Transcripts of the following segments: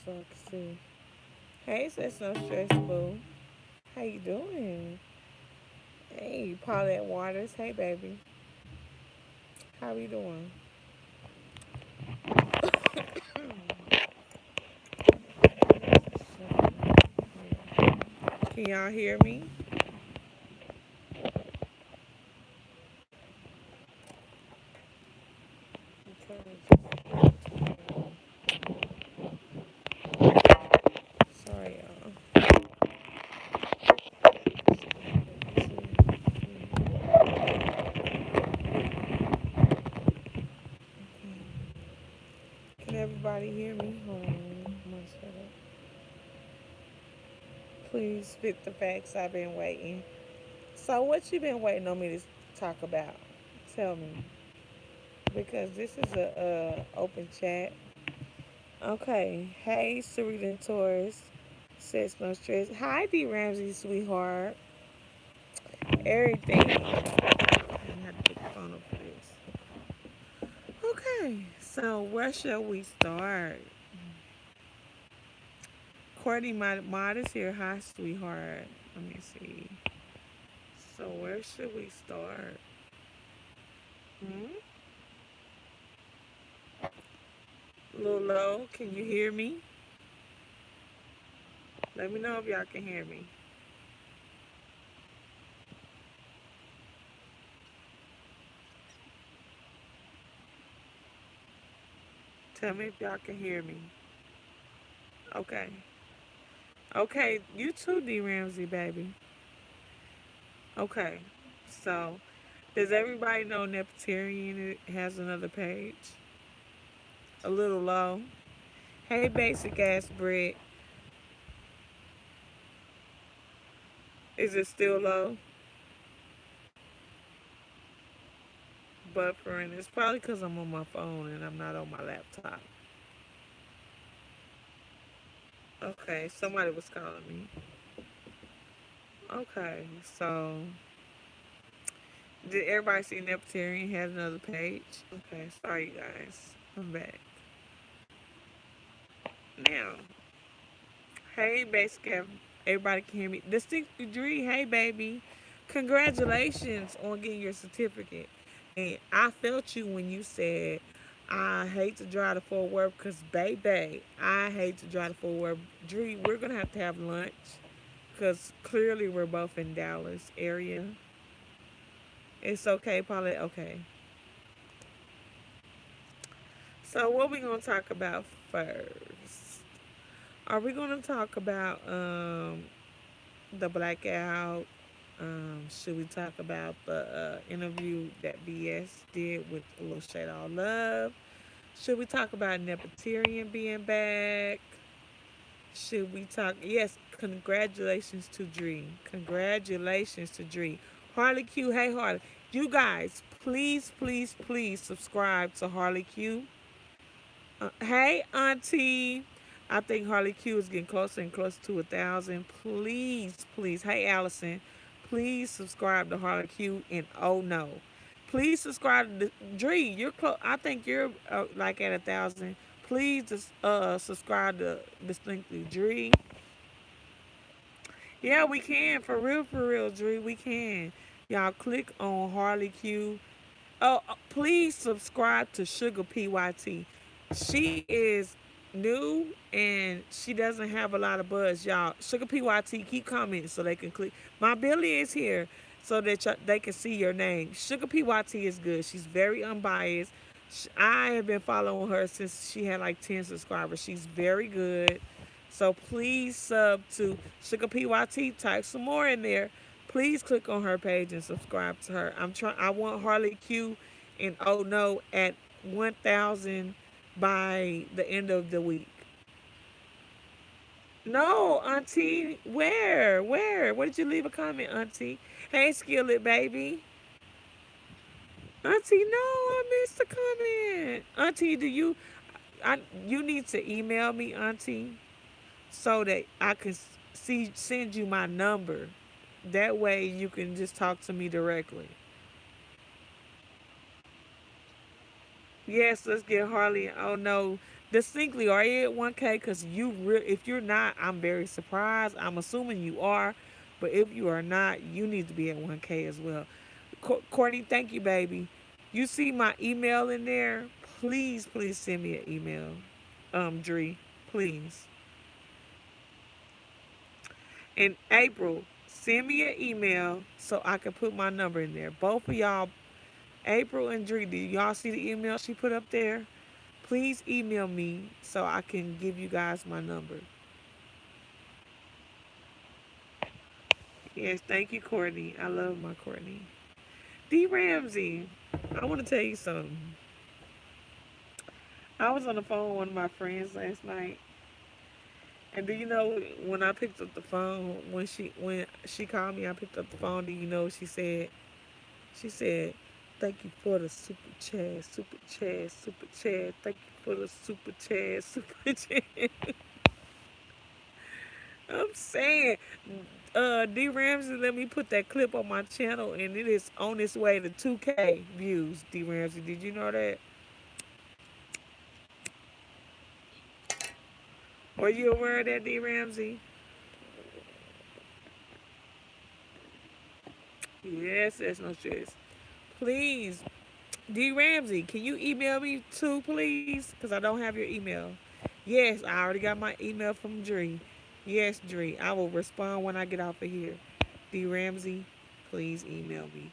so I can see. Hey, that's no stress, boo. How you doing? Hey, Paulette Waters. Hey, baby. How you doing? Can y'all hear me? Sorry, y'all. Can everybody hear me? Hold on. I'm gonna shut up. Please spit the facts. I've been waiting. So, what you been waiting on me to talk about? Tell me, because this is a open chat. Okay. Hey, Sarita Torres. Says no stress. Hi, D Ramsey, sweetheart. Everything. I have to put the phone up for this. Okay. So, where shall we start? Courtney Mod is here. Hi, sweetheart. Let me see. So, where should we start? Hmm? Lolo, can you hear me? Let me know if y'all can hear me. Tell me if y'all can hear me. Okay. Okay, you too, D Ramsey, baby. Okay. So, does everybody know Neptarian has another page? A little low. Hey, basic ass Brit. Is it still low? Buffering. It's probably because I'm on my phone and I'm not on my laptop. Okay, somebody was calling me. Okay, so did everybody see Neptarian has another page? Okay, sorry, you guys. I'm back. Now, hey, Basecamp. Everybody can hear me. Distinct degree. Hey, baby. Congratulations on getting your certificate. And I felt you when you said, I hate to drive to Fort Worth because, baby, I hate to drive to Fort Worth. Dree, we're going to have lunch because clearly we're both in Dallas area. It's okay, Paulette. Okay. So, what we going to talk about first? Are we going to talk about the blackout? Should we talk about the interview that BS did with a little shade all love? Should we talk about Nepoterian being back? Should we talk? Yes, congratulations to Dree. Congratulations to Dree. Harley Q, hey Harley. You guys, please, please, please subscribe to Harley Q. Hey, Auntie. I think Harley Q is getting closer and closer to 1,000. Please, please. Hey, Allison. Please subscribe to Harley Q. And oh no, please subscribe to Dree. You're close. I think you're like at 1,000. Please just subscribe to Distinctly Dree. Yeah, we can. For real, Dree. We can. Y'all click on Harley Q. Oh, please subscribe to Sugar PYT. She is new and she doesn't have a lot of buzz, y'all. Sugar PYT, keep commenting so they can click. My Billy is here so that they can see your name. Sugar PYT is good. She's very unbiased. I have been following her since she had like 10 subscribers. She's very good. So please sub to Sugar PYT. Type some more in there. Please click on her page and subscribe to her. I want Harley Q and Oh No at 1,000 by the end of the week. No, Auntie. Where? Where? Where did you leave a comment, Auntie? Hey, Skillet, baby. Auntie, no, I missed the comment. Auntie, you need to email me, Auntie, so that I can send you my number. That way you can just talk to me directly. Yes, let's get Harley. Oh no, Distinctly, are you at 1K? Because if you're not, I'm very surprised. I'm assuming you are, but if you are not, you need to be at 1K as well. Courtney, thank you, baby. You see my email in there? Please, please send me an email. Dree, please. In April, send me an email so I can put my number in there. Both of y'all, April and Dree, do y'all see the email she put up there? Please email me so I can give you guys my number. Yes, thank you, Courtney. I love my Courtney. D. Ramsey, I want to tell you something. I was on the phone with one of my friends last night, and do you know when I picked up the phone when she called me, I picked up the phone. Do you know what she said? She said, "Thank you for the super chat, super chat, super chat. Thank you for the super chat, super chat." I'm saying, D Ramsey, let me put that clip on my channel, and it is on its way to 2K views. D Ramsey, did you know that? Were you aware of that, D Ramsey? Yes, that's no stress. Please, D Ramsey, can you email me too, please? Because I don't have your email. Yes, I already got my email from Dree. Yes, Dree, I will respond when I get off of here. D Ramsey, please email me.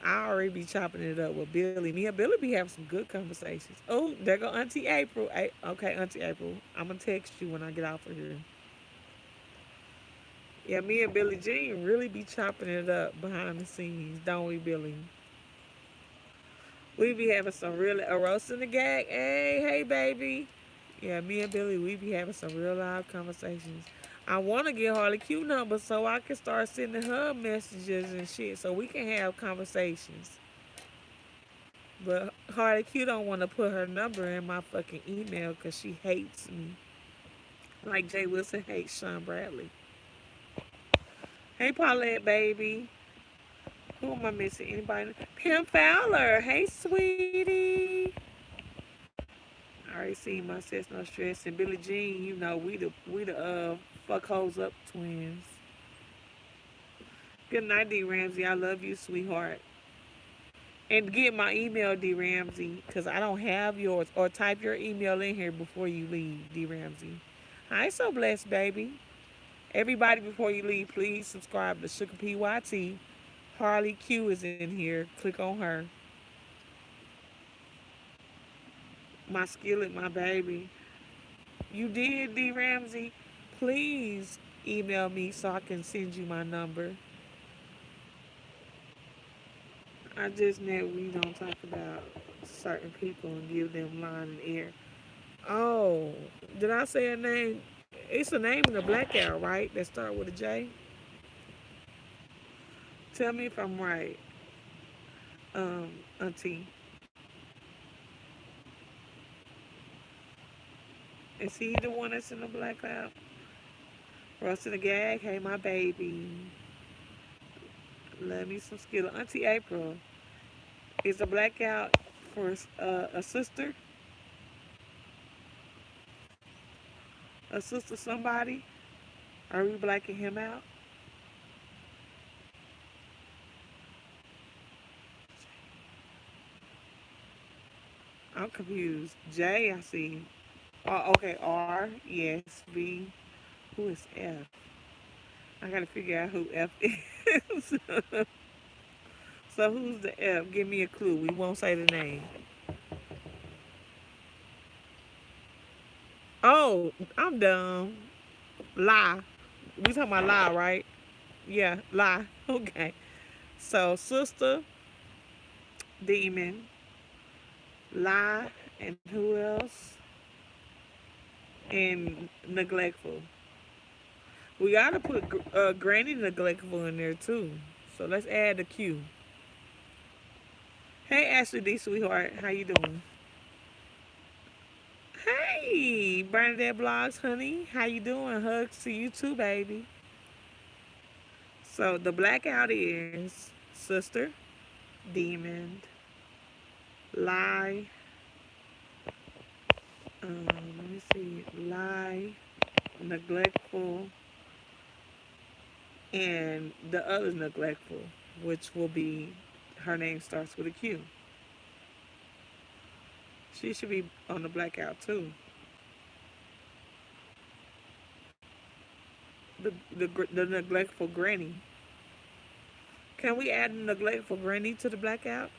I already be chopping it up with Billy. Me and Billy be having some good conversations. Oh, there go Auntie April. Okay, Auntie April, I'm gonna text you when I get off of here. Yeah, me and Billy Jean really be chopping it up behind the scenes, don't we, Billy? We be having some really a roast in the gag. Hey, baby. Yeah, me and Billy, we be having some real live conversations. I want to get Harley Q number so I can start sending her messages and shit so we can have conversations. But Harley Q don't want to put her number in my fucking email because she hates me. Like Jay Wilson hates Sean Bradley. Hey, Paulette, baby. Who am I missing? Anybody? Pam Fowler. Hey, sweetie. I already seen my sis no stress and Billie Jean. You know we the fuck hoes up twins. Good night, D Ramsey. I love you, sweetheart. And get my email, D Ramsey, cause I don't have yours. Or type your email in here before you leave, D Ramsey. I ain't so blessed, baby. Everybody, before you leave, please subscribe to Sugar PYT. Harley Q is in here. Click on her. My skillet, my baby. You did, D Ramsey. Please email me so I can send you my number. I just know we don't talk about certain people and give them line and air. Oh, did I say a name? It's a name in the blackout, right? That start with a J. Tell me if I'm right, Auntie. Is he the one that's in the blackout? Roast in the gag. Hey, my baby. Love me some skill. Auntie April. Is the blackout for a sister? A sister somebody? Are we blacking him out? I'm confused. J, I see. Oh, okay, R, yes. B, who is F? I gotta figure out who F is. So who's the F? Give me a clue. We won't say the name. Oh, I'm dumb. Lie. We talking about lie, right? Yeah, lie. Okay. So sister, demon, lie, and who else? And neglectful. We gotta put Granny neglectful in there too. So let's add the Q. Hey Ashley D, sweetheart, how you doing? Hey Bernadette Blogs, honey, how you doing? Hugs to you too, baby. So the blackout is sister, demon, lie, see, lie, neglectful, and the other neglectful, which will be her name starts with a Q. She should be on the blackout too. The neglectful granny. Can we add a neglectful granny to the blackout?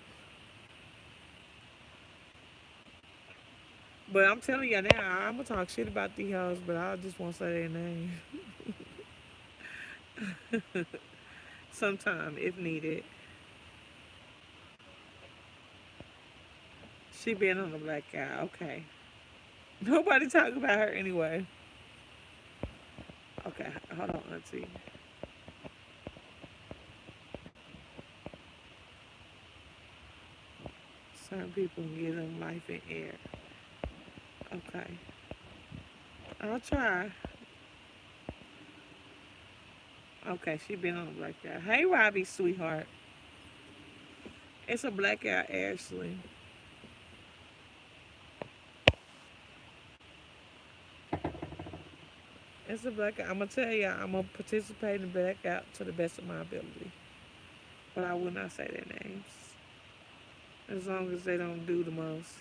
But I'm telling you now, I'm gonna talk shit about these hoes, but I just won't say their name. Sometime if needed. She been on the blackout. Okay. Nobody talk about her anyway. Okay, hold on, auntie. Certain people give them life and air. Okay, I'll try. Okay, she been on the blackout. Hey, Robbie, sweetheart. It's a blackout, Ashley. It's a blackout. I'm gonna tell you, I'm gonna participate in the blackout to the best of my ability, but I will not say their names as long as they don't do the most.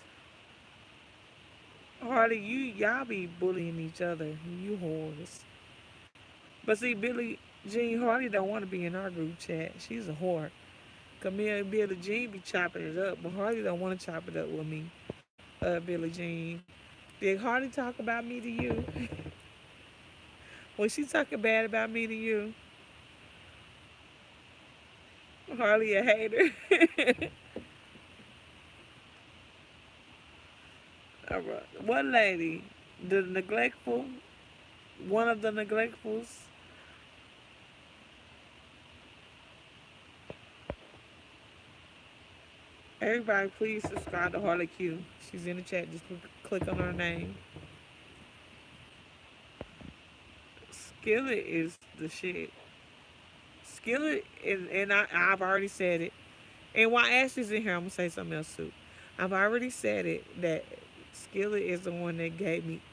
Harley, y'all be bullying each other. You whores. But see, Billie Jean Harley don't want to be in our group chat. She's a whore. Camille and Billie Jean be chopping it up, but Harley don't want to chop it up with me. Billie Jean. Did Harley talk about me to you? Was she talking bad about me to you? Harley a hater. All right. What lady? The neglectful? One of the neglectfuls? Everybody, please subscribe to Harley Q. She's in the chat. Just click on her name. Skillet is the shit. Skillet, I've already said it. And while Ashley's in here, I'm gonna say something else too. I've already said it that Skillet is the one that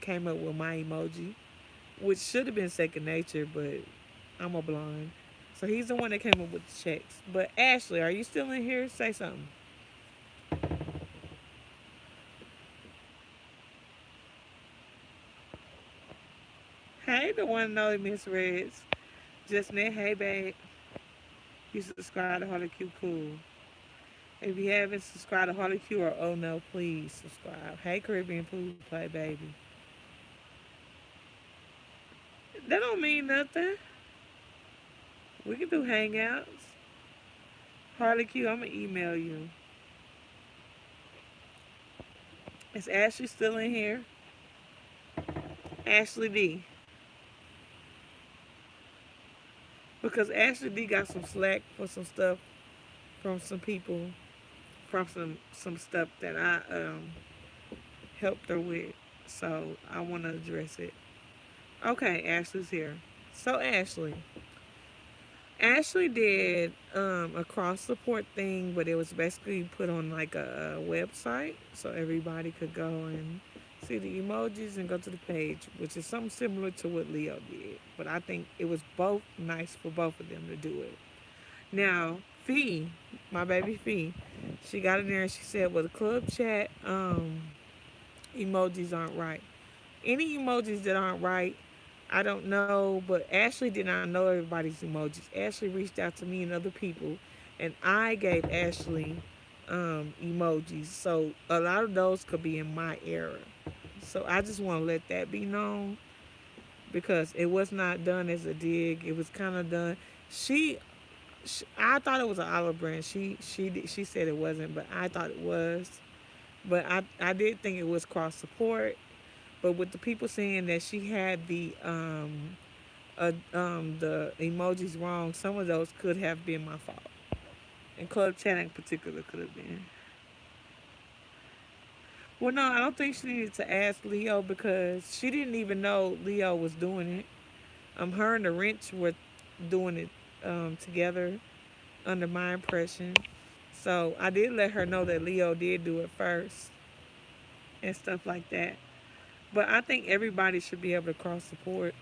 came up with my emoji, which should have been second nature, but I'm a blonde. So he's the one that came up with the checks. But Ashley, are you still in here? Say something. Hey, the one and only Miss Reds. Just net, hey babe. You subscribe to Harley Q Cool. If you haven't subscribed to Harley Q or Oh No, please subscribe. Hey Caribbean Food Play Baby. That don't mean nothing. We can do hangouts. Harley Q, I'm gonna email you. Is Ashley still in here? Ashley D. Because Ashley D got some slack for some stuff from some people from some stuff that I helped her with. So I wanna address it. Okay, Ashley's here. So Ashley did a cross support thing, but it was basically put on like a website so everybody could go and see the emojis and go to the page, which is something similar to what Leo did. But I think it was both nice for both of them to do it. Now, Fee, my baby Fee, she got in there and she said, "Well, the club chat emojis aren't right. Any emojis that aren't right, I don't know, but Ashley did not know everybody's emojis. Ashley reached out to me and other people, and I gave Ashley emojis. So a lot of those could be in my error. So I just want to let that be known because it was not done as a dig. It was kind of done. I thought it was an olive branch. She said it wasn't, but I thought it was. But I did think it was cross support. But with the people saying that she had the emojis wrong, some of those could have been my fault. And Club Chat in particular could have been. Well, no, I don't think she needed to ask Leo because she didn't even know Leo was doing it. Her and the wrench were doing it together under my impression. So I did let her know that Leo did do it first and stuff like that. But I think everybody should be able to cross support.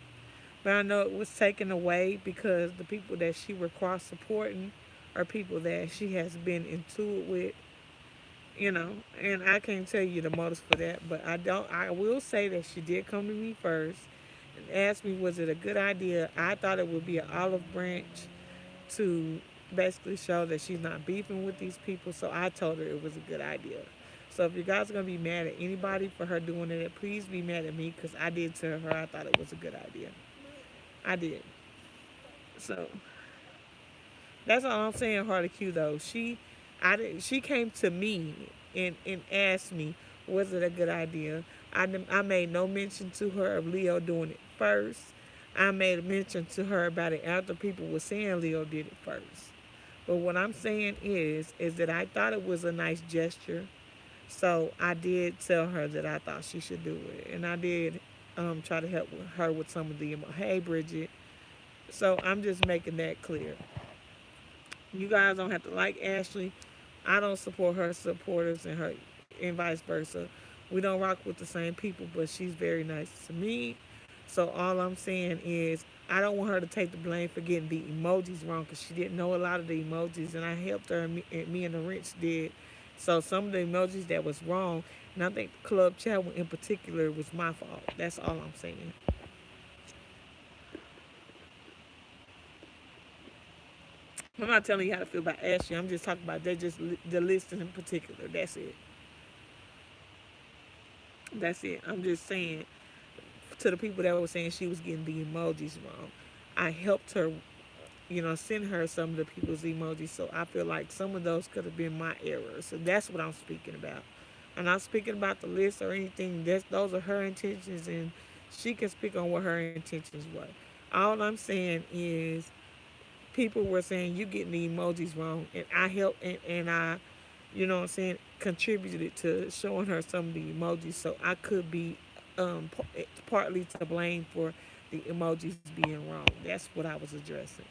But I know it was taken away because the people that she were cross supporting are people that she has been into it with, and I can't tell you the motives for that, but I will say that she did come to me first and asked me was it a good idea. I thought it would be an olive branch to basically show that she's not beefing with these people, so I told her it was a good idea. So if you guys are gonna be mad at anybody for her doing it, please be mad at me because I did tell her I thought it was a good idea. I did. So that's all I'm saying. Harley Q though, she came to me and asked me, was it a good idea? I made no mention to her of Leo doing it first. I made a mention to her about it after people were saying Leo did it first. But what I'm saying is that I thought it was a nice gesture. So I did tell her that I thought she should do it, and I did try to help her with some of the hey Bridget. So I'm just making that clear. You guys don't have to like Ashley. I don't support her supporters and vice versa. We don't rock with the same people, but she's very nice to me. So all I'm saying is I don't want her to take the blame for getting the emojis wrong because she didn't know a lot of the emojis, and I helped her. And me and the Wrench did. So some of the emojis that was wrong, and I think Club Chat in particular was my fault. That's all I'm saying. I'm not telling you how to feel about Ashley. I'm just talking about that. Just the list in particular. That's it. That's it. I'm just saying to the people that were saying she was getting the emojis wrong. I helped her, send her some of the people's emojis. So I feel like some of those could have been my errors. So that's what I'm speaking about. I'm not speaking about the list or anything. Those are her intentions, and she can speak on what her intentions were. All I'm saying is people were saying you getting the emojis wrong, and I helped and I, contributed to showing her some of the emojis, so I could be partly to blame for the emojis being wrong. That's what I was addressing.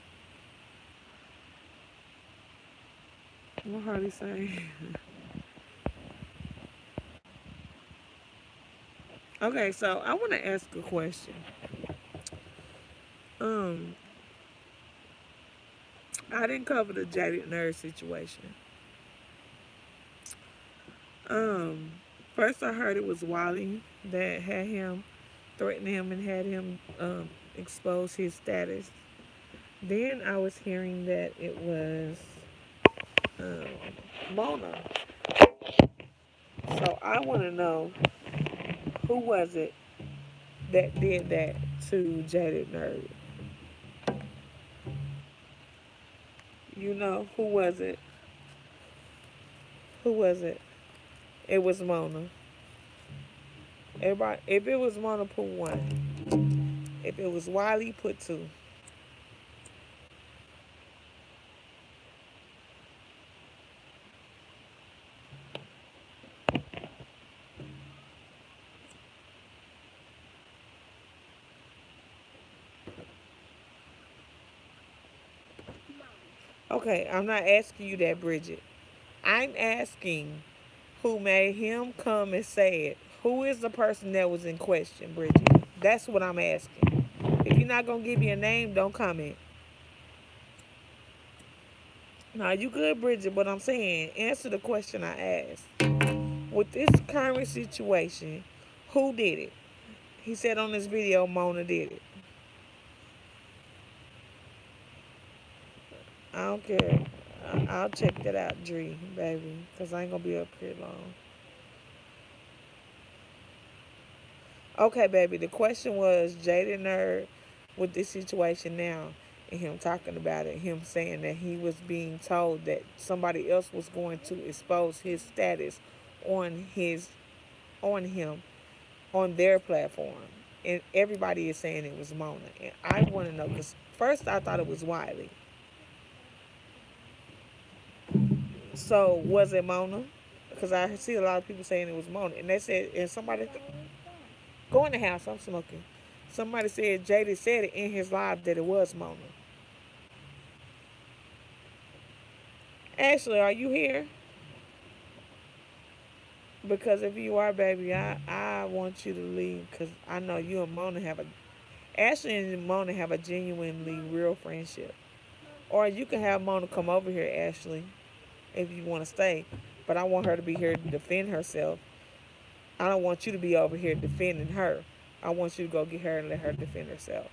What Harley say? Okay, so I want to ask a question. Um, I didn't cover the jaded nerd situation. Um, First I heard it was Wally that had him threatened him and had him expose his status. Then I was hearing that it was um, Mona. So I want to know who was it that did that to Jaded Nerd? Who was it? Who was it? It was Mona. Everybody, if it was Mona, put one. If it was Wiley, put two. Okay, I'm not asking you that, Bridget. I'm asking who made him come and say it. Who is the person that was in question, Bridget? That's what I'm asking. If you're not gonna give me a name, don't comment. Now you good, Bridget, but I'm saying answer the question I asked. With this current situation, who did it? He said on this video, Mona did it. I don't care. I'll check that out, Dree, baby, because I ain't gonna be up here long. Okay, baby. The question was Jaden Nerd with this situation now, and him talking about it, him saying that he was being told that somebody else was going to expose his status on his on him on their platform, and everybody is saying it was Mona, and I want to know because first I thought it was Wiley. So was it Mona? Because I see a lot of people saying it was Mona, and they said, and somebody go in the house. I'm smoking. Somebody said Jada said it in his live that it was Mona. Ashley, are you here? Because if you are, baby, I want you to leave because I know you and Mona have a Ashley and Mona have a genuinely real friendship. Or you can have Mona come over here, Ashley, if you want to stay. But I want her to be here to defend herself. I don't want you to be over here defending her. I want you to go get her and let her defend herself.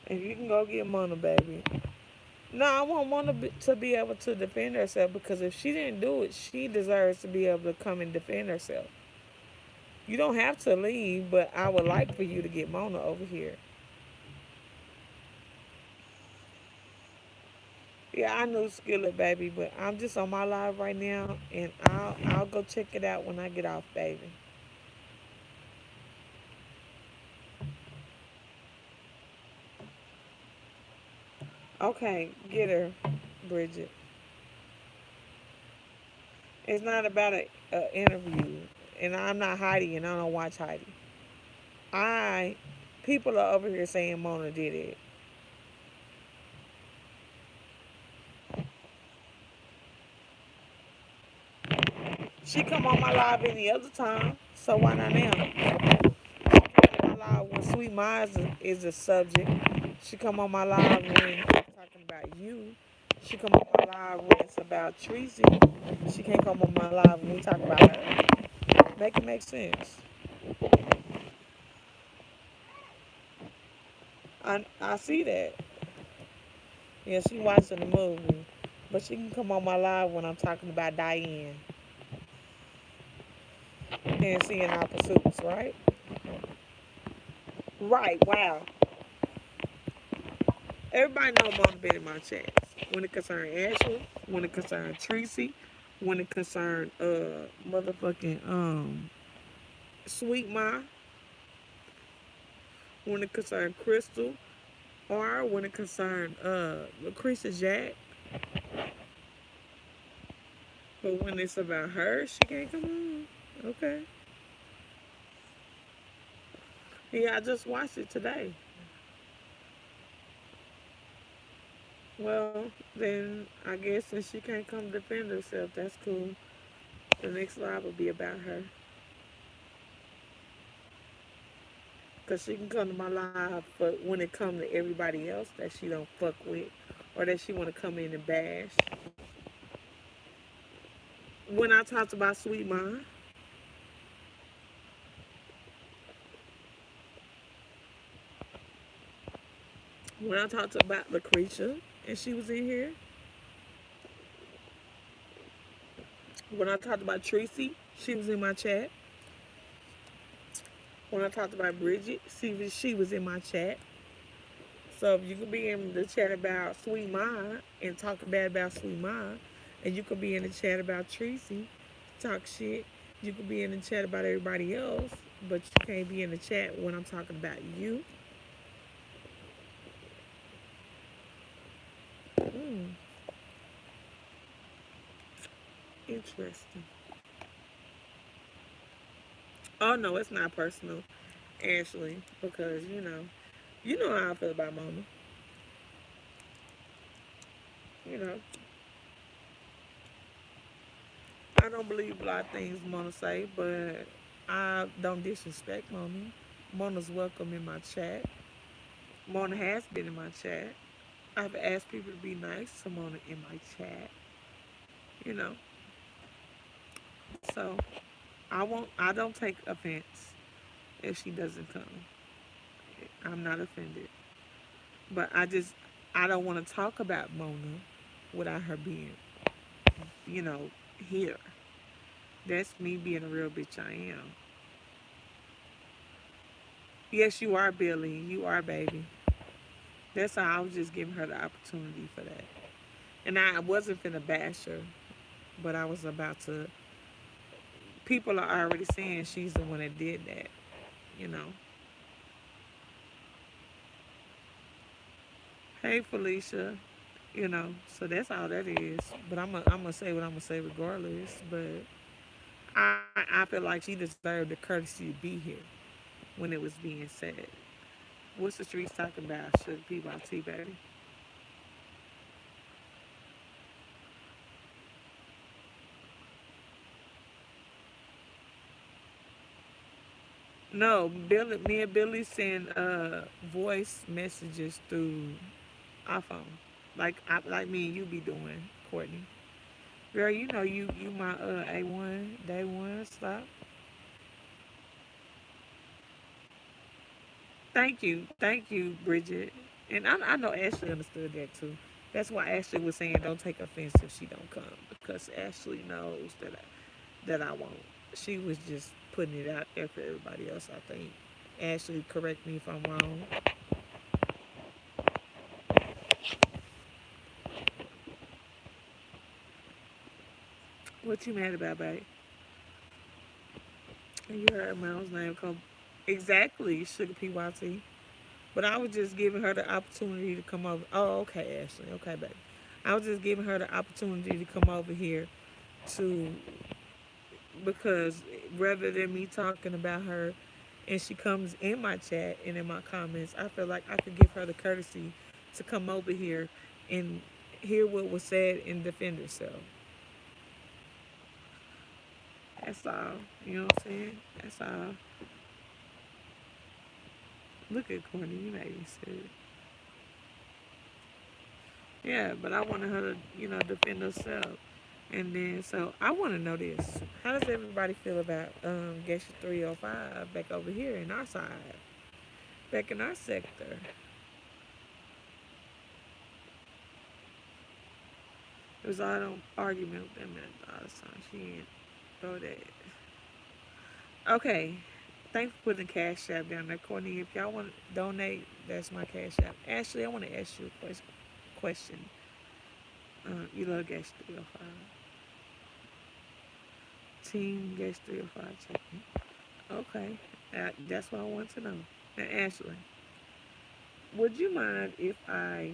If you can go get Mona, baby. No, I want Mona to be able to defend herself because if she didn't do it, she deserves to be able to come and defend herself. You don't have to leave, but I would like for you to get Mona over here. Yeah, I knew Skillet, baby, but I'm just on my live right now, and I'll go check it out when I get off, baby. Okay, get her, Bridget. It's not about a interview, and I'm not Heidi, and I don't watch Heidi. I People are over here saying Mona did it. She come on my live any other time, so why not now? My live when Sweet Minds is a subject. She come on my live when talking about you. She come on my live when it's about Tracy. She can't come on my live when we talk about her. Make it make sense. I see that. Yeah, she watching the movie, but she can come on my live when I'm talking about Diane and seeing our pursuits, right? Right. Wow. Everybody know Mona been in my chats. When it concern Ashley, when it concern Tracy, when it concern motherfucking Sweetma, when it concern Crystal, or when it concern Lucretia Jack. But when it's about her, she can't come on. Okay. Yeah, I just watched it today. Well, then I guess since she can't come defend herself, that's cool. The next live will be about her. Because she can come to my live, but when it comes to everybody else that she don't fuck with or that she want to come in and bash. When I talked about Sweet Mind, when I talked about Lucretia and she was in here, when I talked about Tracy, she was in my chat. When I talked about Bridget, she was in my chat. So if you could be in the chat about Sweet Mind and talk bad about Sweet Mind, and you could be in the chat about Tracy, talk shit. You could be in the chat about everybody else, but you can't be in the chat when I'm talking about you. Mm, interesting. Oh no, it's not personal, Ashley, because you know how I feel about Mama. You know, I don't believe a lot of things Mona say, but I don't disrespect Mona. Mona's welcome in my chat. Mona has been in my chat. I've asked people to be nice to Mona in my chat. You know, so I don't take offense if she doesn't come. I'm not offended. But I don't want to talk about Mona without her being, you know, here. That's me being a real bitch I am. Yes, you are Billy. You are baby. That's how I was just giving her the opportunity for that. And I wasn't finna bash her, but I was about to. People are already saying she's the one that did that, you know. Hey, Felicia, so that's all that is. But I'm gonna say what I'm gonna say regardless. But I feel like she deserved the courtesy to be here when it was being said. What's the streets talking about? Should be about tea, baby. No, Billy, me and Billy send voice messages through iPhone, like me and you be doing, Courtney. Girl, you know you my A1 day one stop. Thank you, Bridget. And I know Ashley understood that too. That's why Ashley was saying don't take offense if she don't come because Ashley knows that I won't. She was just putting it out there for everybody else. I think. Ashley, correct me if I'm wrong. What you mad about, babe? You heard Mel's name come. Exactly, Sugar PYT. But I was just giving her the opportunity to come over. Oh, okay, Ashley. Okay, baby. I was just giving her the opportunity to come over here to because rather than me talking about her and she comes in my chat and in my comments, I feel like I could give her the courtesy to come over here and hear what was said and defend herself. That's all. You know what I'm saying? That's all. Look at Courtney, you made me sick. Yeah, but I wanted her to, defend herself. And then, so I want to know this. How does everybody feel about Geisha 305 back over here in our side, back in our sector? It was all an argument with them at all the time. She ain't throw that. Okay, thanks for putting the cash app down there, Courtney. If y'all want to donate, that's my cash app. Ashley, I want to ask you a question. You love Geisha 305. Team Geisha 305 checking. Okay, that's what I want to know. Now, Ashley, would you mind if I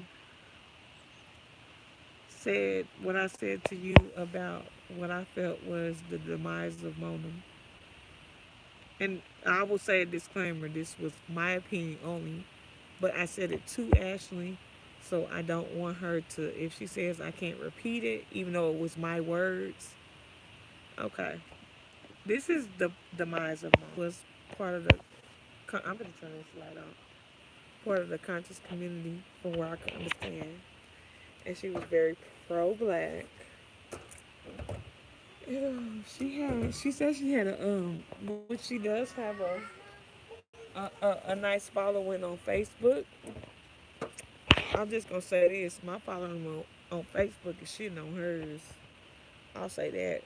said what I said to you about what I felt was the demise of Mona? And I will say a disclaimer: this was my opinion only, but I said it to Ashley, so I don't want her to. If she says I can't repeat it, even though it was my words, okay. This is the demise of Mona. Was part of the. I'm gonna turn this light on. Part of the conscious community, from where I can understand, and she was very pro-black. Yeah, she said she had which she does have a nice following on Facebook. I'm just gonna say this: my following on Facebook is shitting on hers. I'll say that,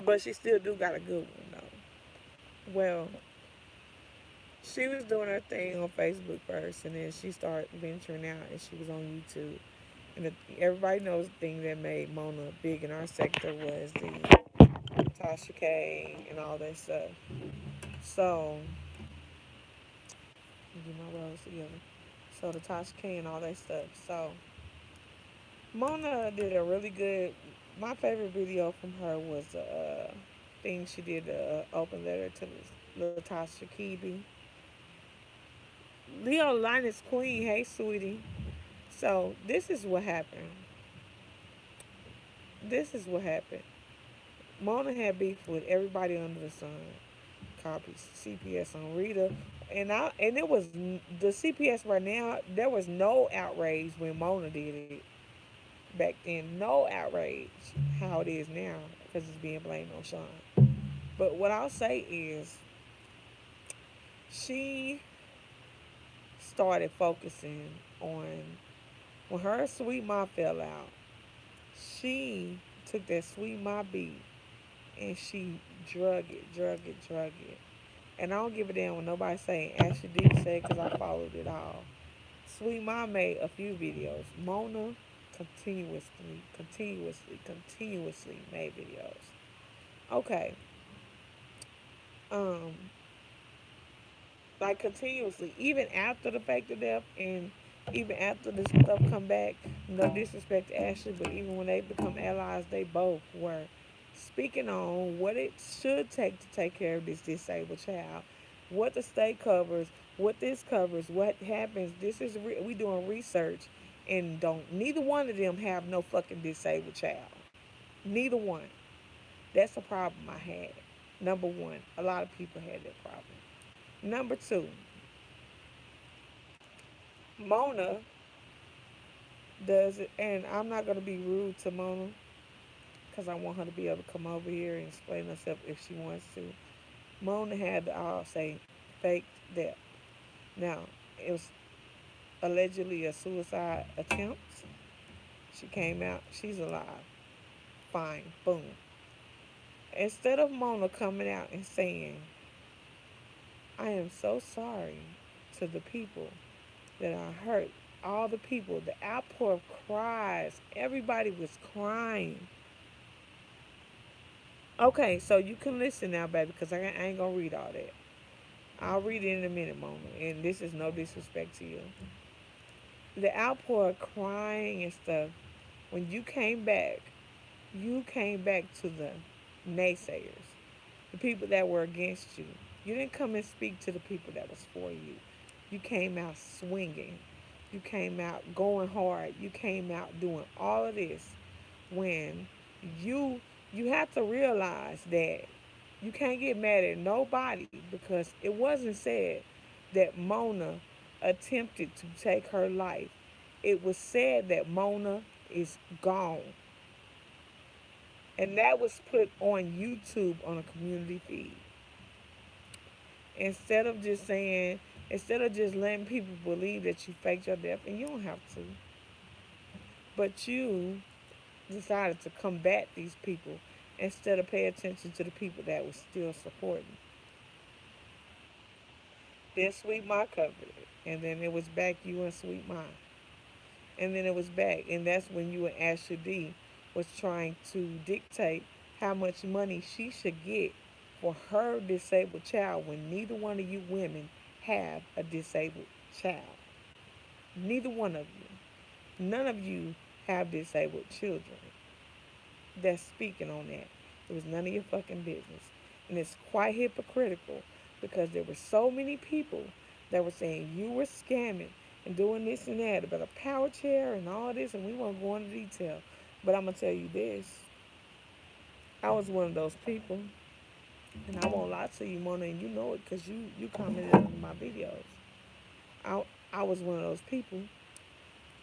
but she still do got a good one though. Well, she was doing her thing on Facebook first, and then she started venturing out, and she was on YouTube. And everybody knows the thing that made Mona big in our sector was the Tasha K and all that stuff. So, get my words together. So the Tasha K and all that stuff. So Mona did a really good. My favorite video from her was the thing she did, the open letter to Latasha Kibi. Leo Linus Queen, hey sweetie. So this is what happened. This is what happened. Mona had beef with everybody under the sun. Copies CPS on Rita, and it was the CPS right now. There was no outrage when Mona did it back then. No outrage how it is now because it's being blamed on Sean. But what I'll say is she started focusing on when her Sweet Ma fell out. She took that Sweet Ma beat and she drug it. And I don't give a damn when nobody saying Ashley did say because I followed it all. Sweet Mom made a few videos. Mona continuously made videos. Okay. Um, like continuously, even after the fact of death and even after this stuff come back, no disrespect to Ashley, but even when they become allies, they both were speaking on what it should take to take care of this disabled child, what the state covers, what this covers, what happens. This is we doing research, and don't neither one of them have no fucking disabled child. Neither one. That's a problem I had. Number one, a lot of people had that problem. Number two, Mona does it, and I'm not going to be rude to Mona because I want her to be able to come over here and explain herself if she wants to. Mona had, I'll say, fake death. Now, it was allegedly a suicide attempt. She came out, she's alive. Fine, boom. Instead of Mona coming out and saying, I am so sorry to the people that I hurt, all the people, the outpour of cries, everybody was crying. Okay, so you can listen now, baby, because I ain't gonna read all that. I'll read it in a minute, Mona, and this is no disrespect to you. The outpour of crying and stuff, when you came back to the naysayers, the people that were against you. You didn't come and speak to the people that was for you. You came out swinging. You came out going hard. You came out doing all of this when you you have to realize that you can't get mad at nobody because it wasn't said that Mona attempted to take her life. It was said that Mona is gone. And that was put on YouTube on a community feed. Instead of just saying, instead of just letting people believe that you faked your death, and you don't have to, but you decided to combat these people instead of pay attention to the people that was still supporting. Then Sweetma covered it, and then it was back you and Sweetma, and then it was back, and that's when you and Ashley D was trying to dictate how much money she should get for her disabled child when neither one of you women have a disabled child. Neither one of you. None of you have disabled children. That's speaking on that. It was none of your fucking business. And it's quite hypocritical because there were so many people that were saying you were scamming and doing this and that about a power chair and all this, and we won't go into detail. But I'm going to tell you this. I was one of those people, and I won't lie to you, Mona, and you know it because you commented on my videos. I was one of those people,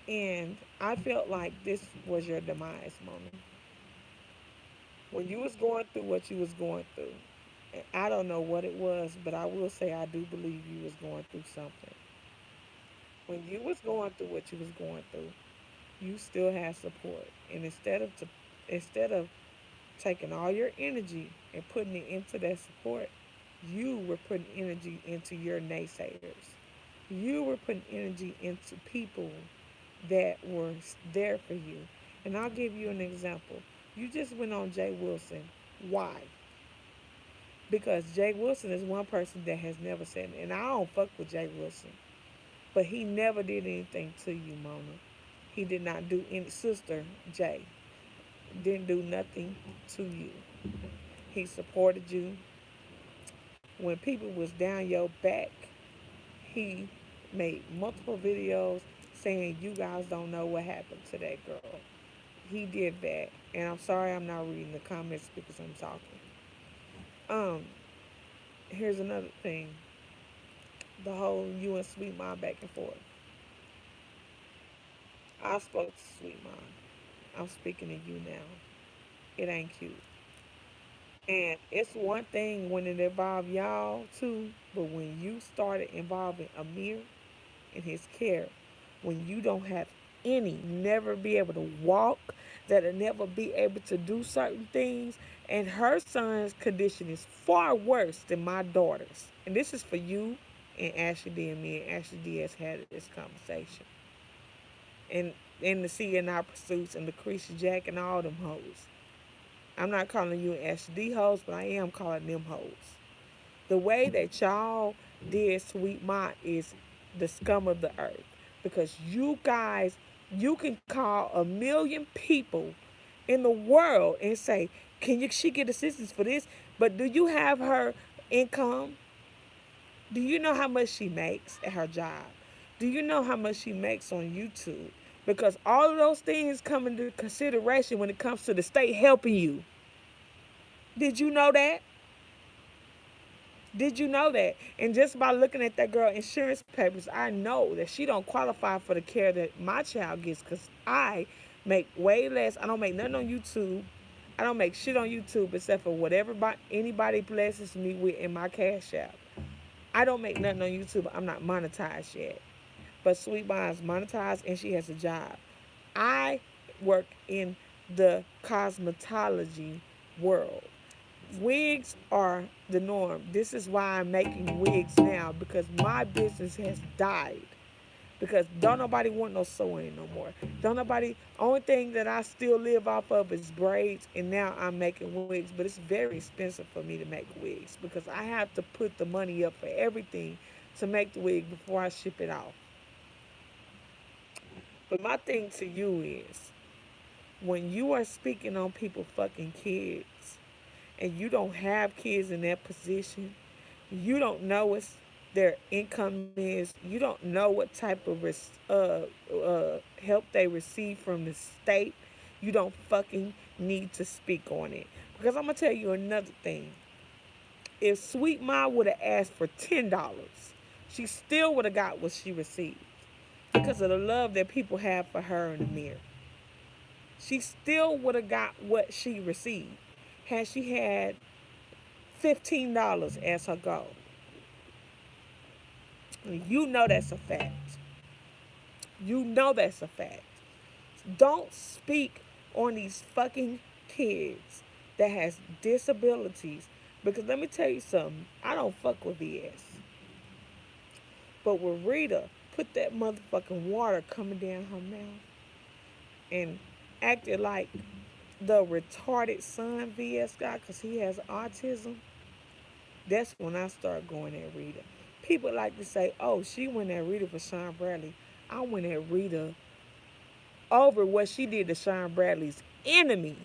and I felt like this was your demise, Mona. When you was going through what you was going through, and I don't know what it was, but I will say I do believe you was going through something. When you was going through what you was going through, you still had support, and instead of taking all your energy and putting it into that support, you were putting energy into your naysayers. You were putting energy into people that were there for you. And I'll give you an example. You just went on Jay Wilson. Why? Because Jay Wilson is one person that has never said, and I don't fuck with Jay Wilson, but he never did anything to you, Mona. He did not do any, sister Jay didn't do nothing to you. He supported you. When people was down your back, he made multiple videos saying you guys don't know what happened to that girl. He did that. And I'm sorry I'm not reading the comments because I'm talking. Um, Here's another thing. The whole you and Sweet Mom back and forth. I spoke to Sweet Mom. I'm speaking to you now. It ain't cute. And it's one thing when it involved y'all too, but when you started involving Amir and his care, when you don't have any, never be able to walk, that'll never be able to do certain things, and her son's condition is far worse than my daughter's. And this is for you and Ashley D and me, and Ashley D has had this conversation. And in the CNI pursuits and Lucretia Jack and all them hoes. I'm not calling you an SD hoes, but I am calling them hoes. The way that y'all did Sweet Ma is the scum of the earth. Because you guys, you can call a million people in the world and say, she get assistance for this? But do you have her income? Do you know how much she makes at her job? Do you know how much she makes on YouTube? Because all of those things come into consideration when it comes to the state helping you. Did you know that? Did you know that? And just by looking at that girl insurance papers, I know that she don't qualify for the care that my child gets because I make way less. I don't make nothing on YouTube. I don't make shit on YouTube except for whatever anybody blesses me with in my cash app. I don't make nothing on YouTube. I'm not monetized yet. But Sweetma is monetized and she has a job. I work in the cosmetology world. Wigs are the norm. This is why I'm making wigs now because my business has died. Because don't nobody want no sewing no more. Don't nobody. Only thing that I still live off of is braids, and now I'm making wigs. But it's very expensive for me to make wigs because I have to put the money up for everything to make the wig before I ship it off. But my thing to you is when you are speaking on people fucking kids and you don't have kids in that position, you don't know what their income is, you don't know what type of help they receive from the state, you don't fucking need to speak on it. Because I'm going to tell you another thing. If Sweet Ma would have asked for $10, she still would have got what she received because of the love that people have for her in the mirror. She still would have got what she received had she had $15 as her goal. You know that's a fact. You know that's a fact. Don't speak on these fucking kids that has disabilities because let me tell you something. I don't fuck with BS. But with Rita, put that motherfucking water coming down her mouth and acted like the retarded son VS guy because he has autism. That's when I start going at Rita. People like to say, oh, she went at Rita for Sean Bradley. I went at Rita over what she did to Sean Bradley's enemy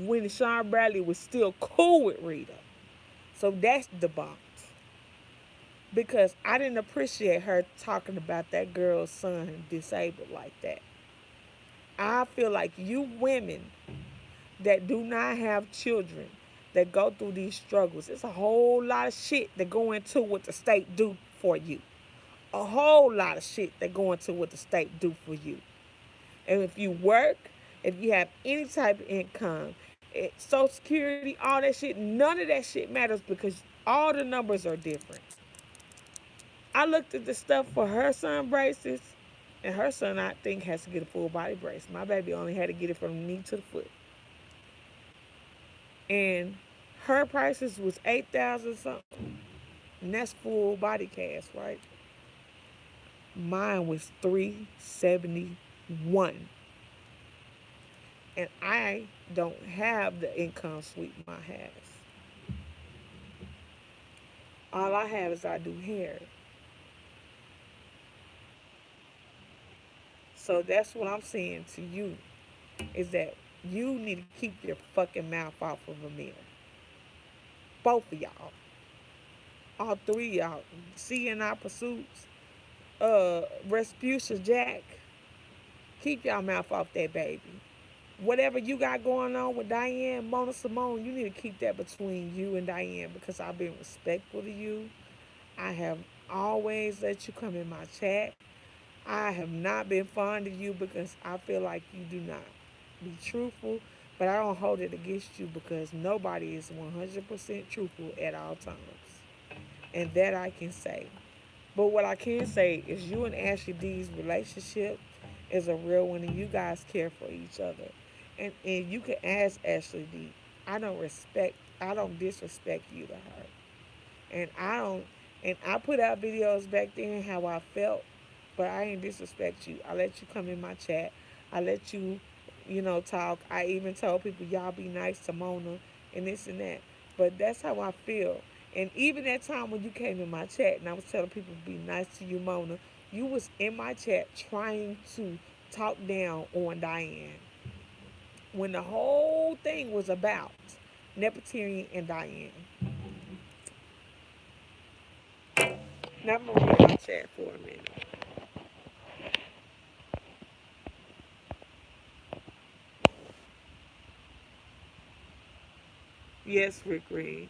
when Sean Bradley was still cool with Rita. So that's debunked. Because I didn't appreciate her talking about that girl's son disabled like that. I feel like you women that do not have children that go through these struggles, it's a whole lot of shit that go into what the state do for you. A whole lot of shit that go into what the state do for you. And if you work, if you have any type of income, Social Security, all that shit, none of that shit matters because all the numbers are different. I looked at the stuff for her son braces, and her son, I think, has to get a full body brace. My baby only had to get it from the knee to the foot. And her prices was 8,000 something. And that's full body cast, right? Mine was 371. And I don't have the income Sweet Ma has. All I have is I do hair. So that's what I'm saying to you is that you need to keep your fucking mouth off of a mirror. Both of y'all. All three of y'all. CNI Pursuits. Respucia Jack. Keep y'all mouth off that baby. Whatever you got going on with Diane, Mona Simone, you need to keep that between you and Diane because I've been respectful to you. I have always let you come in my chat. I have not been fond of you because I feel like you do not be truthful, but I don't hold it against you because nobody is 100% truthful at all times. And that I can say. But what I can say is you and Ashley D's relationship is a real one and you guys care for each other. And you can ask Ashley D. I don't disrespect you to her. And I don't, and I put out videos back then how I felt, but I ain't disrespect you. I let you come in my chat. I let you, talk. I even told people y'all be nice to Mona and this and that. But that's how I feel. And even that time when you came in my chat and I was telling people to be nice to you, Mona, you was in my chat trying to talk down on Diane when the whole thing was about Nepoterian and Diane. Now I'm gonna read my chat for a minute. Yes, Rick Reed.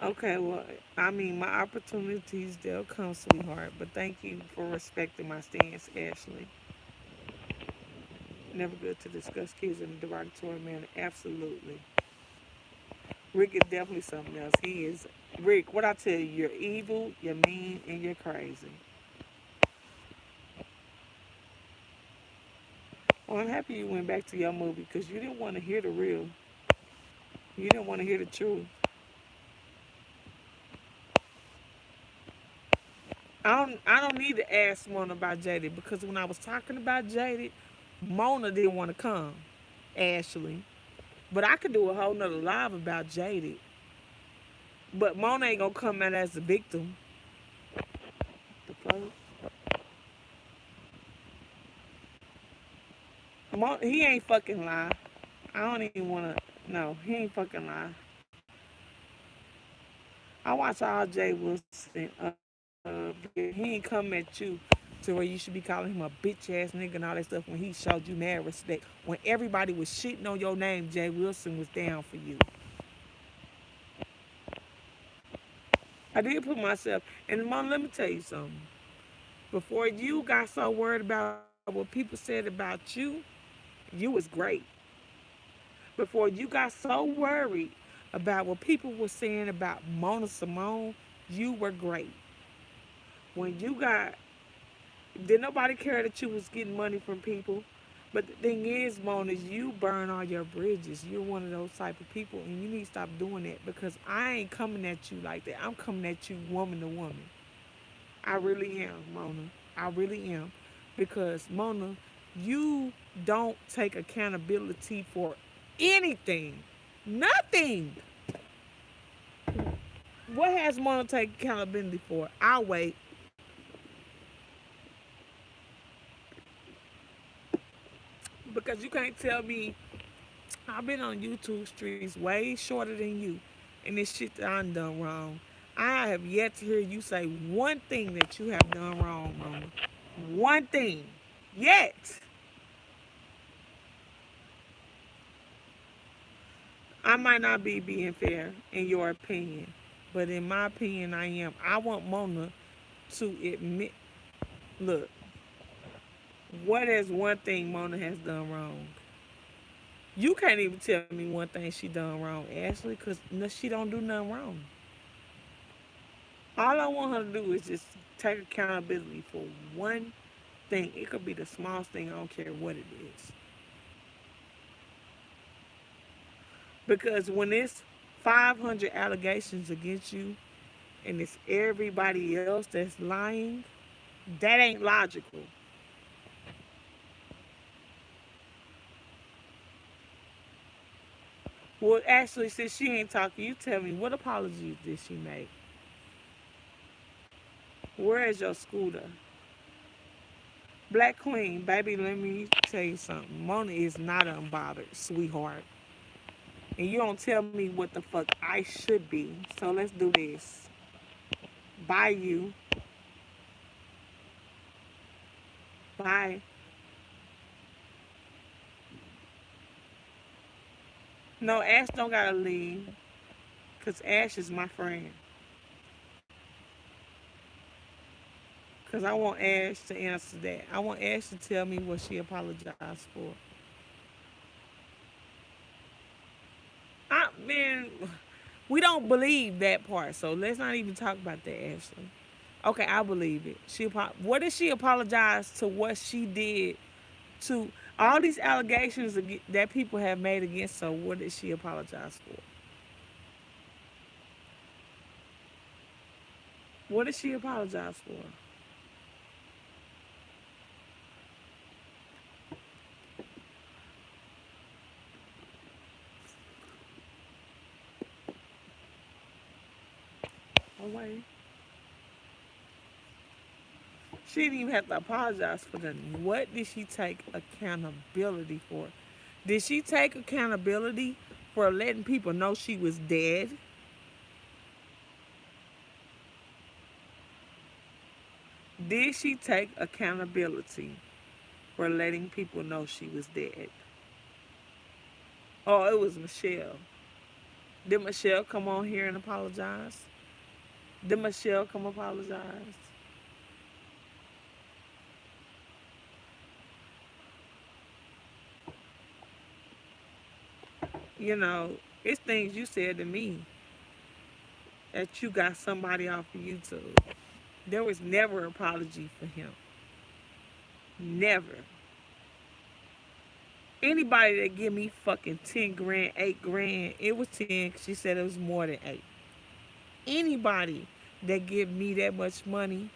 Okay, well, I mean, my opportunities, they'll come, sweetheart. But thank you for respecting my stance, Ashley. Never good to discuss kids in a derogatory manner. Absolutely. Rick is definitely something else. He is. Rick, what I tell you, you're evil, you're mean, and you're crazy. Well, I'm happy you went back to your movie because you didn't want to hear the real. You didn't want to hear the truth. I don't need to ask Mona about Jaded because when I was talking about Jaded, Mona didn't want to come, Ashley. But I could do a whole nother live about Jaded. But Mona ain't gonna come out as the victim. The fuck? He ain't fucking lie. I don't even wanna. No, he ain't fucking lie. I watch all Jay Wilson. He ain't come at you to where you should be calling him a bitch ass nigga and all that stuff when he showed you mad respect. When everybody was shitting on your name, Jay Wilson was down for you. I did put myself, and Mom, let me tell you something. Before you got so worried about what people said about you was great. Before you got so worried about what people were saying about Mona Simone, you were great. When you got, did nobody care that you was getting money from people? But the thing is, Mona, is you burn all your bridges. You're one of those type of people, and you need to stop doing that because I ain't coming at you like that. I'm coming at you woman to woman. I really am, Mona. I really am. Because, Mona, you don't take accountability for anything. Nothing. What has Mona take accountability for? I'll wait. Because you can't tell me I've been on YouTube streets way shorter than you. And this shit that I done wrong. I have yet to hear you say one thing that you have done wrong, Mona. One thing. Yet. I might not be being fair in your opinion, but in my opinion, I am. I want Mona to admit, look, what is one thing Mona has done wrong? You can't even tell me one thing she done wrong, Ashley, because no, she don't do nothing wrong. All I want her to do is just take accountability for one thing. It could be the smallest thing. I don't care what it is. Because when it's 500 allegations against you and it's everybody else that's lying, that ain't logical. Well, actually, since she ain't talking, you tell me what apologies did she make? Where is your scooter? Black Queen, baby, let me tell you something. Mona is not unbothered, sweetheart. And you don't tell me what the fuck I should be. So let's do this. Bye, you. Bye. No, Ash don't gotta leave. Because Ash is my friend. Because I want Ash to answer that. I want Ash to tell me what she apologized for. Man, we don't believe that part, so let's not even talk about that, Ashley. Okay, I believe it. What did she apologize to? What she did to all these allegations that people have made against her? What did she apologize for? What did she apologize for? Oh wait, she didn't even have to apologize for nothing. What did she take accountability for? Did she take accountability for letting people know she was dead? Did she take accountability for letting people know she was dead? Oh, it was Michelle. Did Michelle come on here and apologize? Did Michelle come apologize? You know, it's things you said to me that you got somebody off of YouTube. There was never an apology for him. Never. Anybody that give me fucking 10 grand, 8 grand, it was 10. She said it was more than 8. Anybody that give me that much money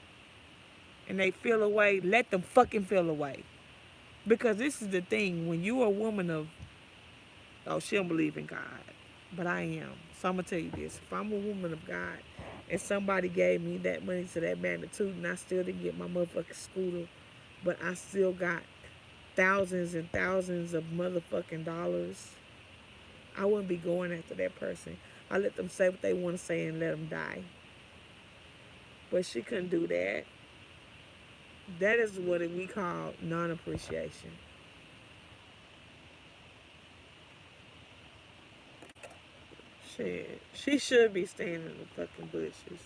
and they feel away, let them fucking feel away. Because this is the thing, when you are a woman of, oh, she don't believe in God, but I am. So I'm gonna tell you this: if I'm a woman of God, and somebody gave me that money to that magnitude, and I still didn't get my motherfucking scooter, but I still got thousands and thousands of motherfucking dollars, I wouldn't be going after that person. I let them say what they want to say and let them die. But she couldn't do that. That is what we call non-appreciation. Shit, she should be staying in the fucking bushes.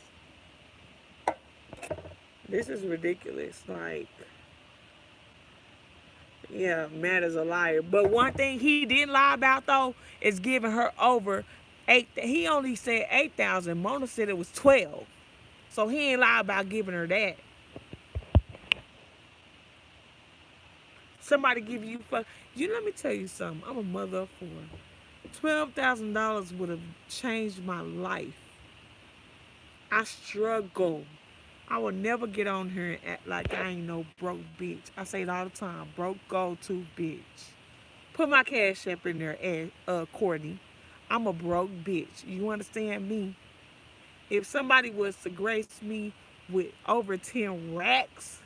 This is ridiculous. Like, yeah, Matt is a liar. But one thing he didn't lie about though is giving her over 8. He only said 8,000. Mona said it was 12. So he ain't lie about giving her that. Somebody give you fuck. You let me tell you something. I'm a mother of 4. $12,000 would have changed my life. I struggle. I will never get on here and act like I ain't no broke bitch. I say it all the time. Broke gold tooth bitch. Put my cash app in there, Courtney. I'm a broke bitch. You understand me? If somebody was to grace me with over 10 racks,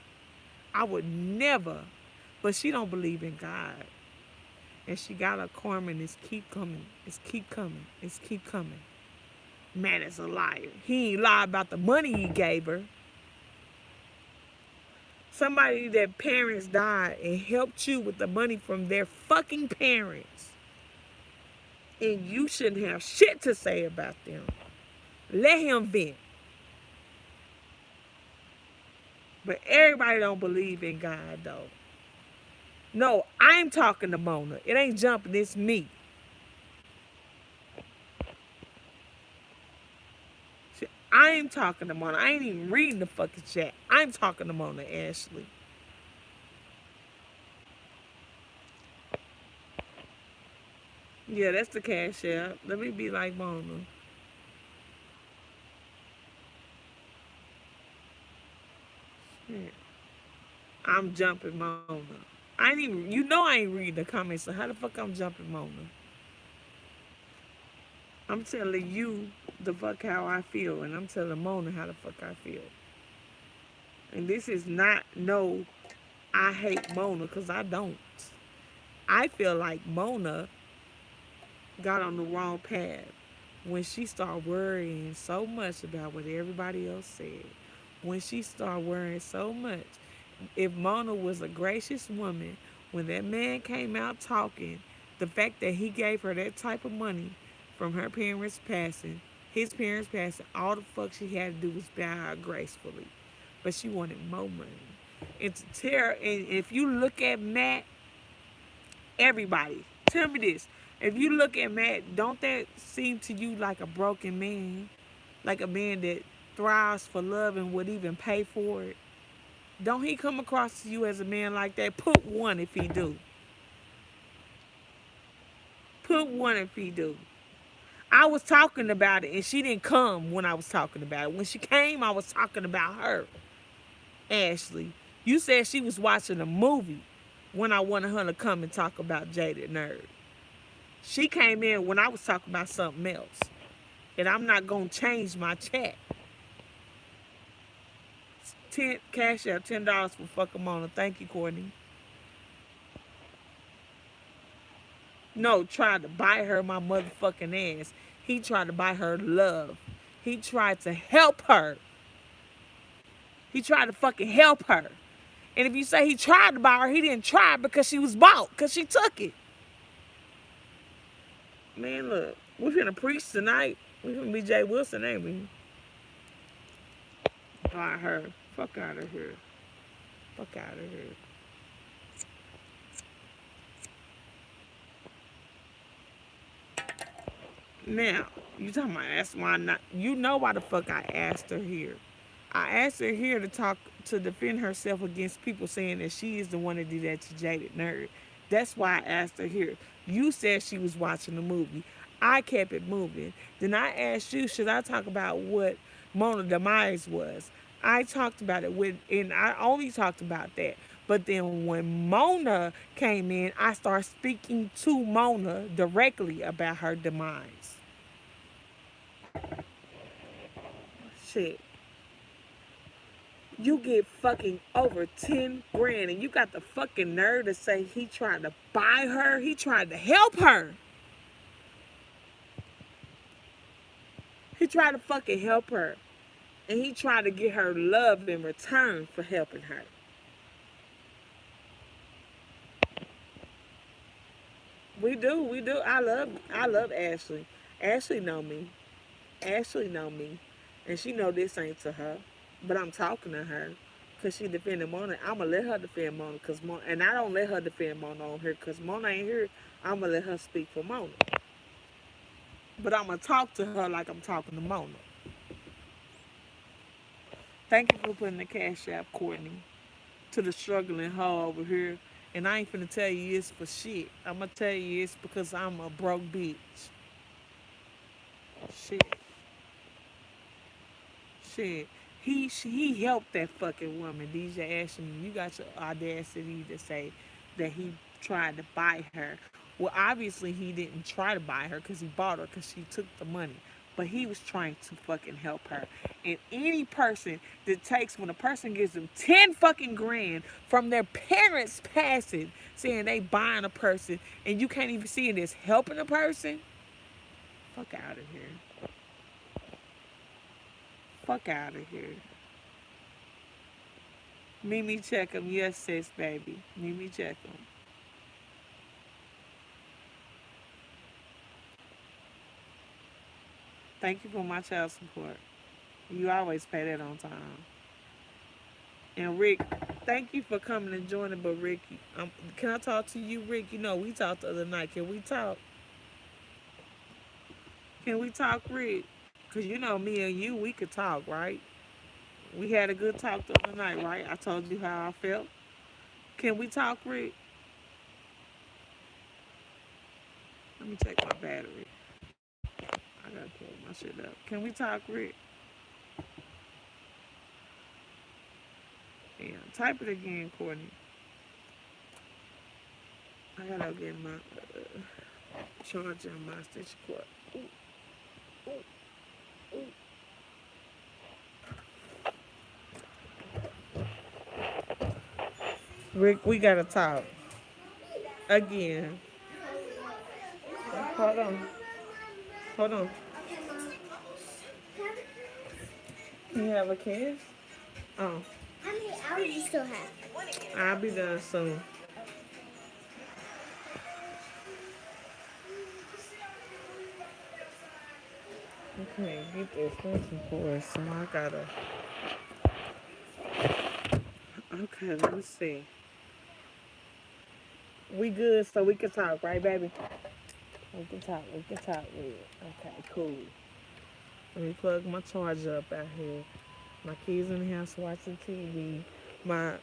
I would never. But she don't believe in God. And she got a karma and it's keep coming. It's keep coming. It's keep coming. Man is a liar. He ain't lie about the money he gave her. Somebody that parents died and helped you with the money from their fucking parents. And you shouldn't have shit to say about them. Let him vent. But everybody don't believe in God though. No, I'm talking to Mona. It ain't jumping, it's me. I'm talking to Mona. I ain't even reading the fucking chat. I'm talking to Mona Ashley. Yeah, that's the cash app. Let me be like Mona. Yeah. I'm jumping Mona. I ain't even, you know I ain't reading the comments, so how the fuck I'm jumping Mona? I'm telling you the fuck how I feel, and I'm telling Mona how the fuck I feel. And this is not no, I hate Mona, because I don't. I feel like Mona got on the wrong path when she started worrying so much about what everybody else said. When she started worrying so much. If Mona was a gracious woman, when that man came out talking, the fact that he gave her that type of money from her parents passing, his parents passing, all the fuck she had to do was bow her gracefully. But she wanted more money. And to tear, and if you look at Matt, everybody, tell me this. If you look at Matt, don't that seem to you like a broken man? Like a man that thrives for love and would even pay for it? Don't he come across to you as a man like that? Put one if he do. Put one if he do. I was talking about it and she didn't come when I was talking about it. When she came, I was talking about her. Ashley, you said she was watching a movie when I wanted her to come and talk about Jaded Nerd. She came in when I was talking about something else. And I'm not going to change my chat. 10 cash out $10 for fucking Mona. Thank you, Courtney. No, tried to buy her my motherfucking ass. He tried to buy her love. He tried to help her. He tried to fucking help her. And if you say he tried to buy her, he didn't try because she was bought, because she took it. Man, look, we finna preach tonight. We finna be Jay Wilson, ain't we? Oh, I heard. Fuck out of here. Fuck out of here. Now, you talking about that's why not? You know why the fuck I asked her here? I asked her here to talk to defend herself against people saying that she is the one that did that to Jaded Nerd. That's why I asked her here. You said she was watching the movie. I kept it moving. Then I asked you, should I talk about what Mona demise was? I talked about it with, and I only talked about that. But then when Mona came in, I started speaking to Mona directly about her demise. Shit. You get fucking over 10 grand and you got the fucking nerve to say he tried to buy her? He tried to help her. He tried to fucking help her. And he tried to get her love in return for helping her. We do. I love Ashley. Ashley know me. Ashley know me. And she know this ain't to her. But I'm talking to her. Cause she defended Mona. I'ma let her defend Mona. Cause Mona, and I don't let her defend Mona on here. Cause Mona ain't here. I'ma let her speak for Mona. But I'ma talk to her like I'm talking to Mona. Thank you for putting the cash app, Courtney, to the struggling hoe over here. And I ain't finna tell you it's for shit. I'ma tell you it's because I'm a broke bitch. Shit. Shit. He helped that fucking woman, DJ Ashton. You got your audacity to say that he tried to buy her. Well, obviously he didn't try to buy her because he bought her because she took the money. But he was trying to fucking help her. And any person that takes, when a person gives them 10 fucking grand from their parents passing, saying they buying a person, and you can't even see it as helping a person, fuck out of here. Fuck out of here. Mimi check him. Yes, sis, baby. Mimi check him. Thank you for my child support. You always pay that on time. And Rick, thank you for coming and joining. But Rick, can I talk to you, Rick? You know, we talked the other night. Can we talk? Can we talk, Rick? Because you know, me and you, we could talk, right? We had a good talk the other night, right? I told you how I felt. Can we talk, Rick? Let me check my battery. I gotta pull my shit up. Can we talk, Rick? Yeah, type it again, Courtney. I gotta get my charger on my stitch cord. Rick, we gotta talk again. Hold on, hold on. Can you have a kiss? Oh, how many hours do you still have? I'll be done soon. Okay, get the extension cord, so I gotta. Okay, let me see. We good, so we can talk, right, baby? We can talk. We can talk. Yeah. Okay, cool. Let me plug my charger up out here. My kids in the house watching TV. My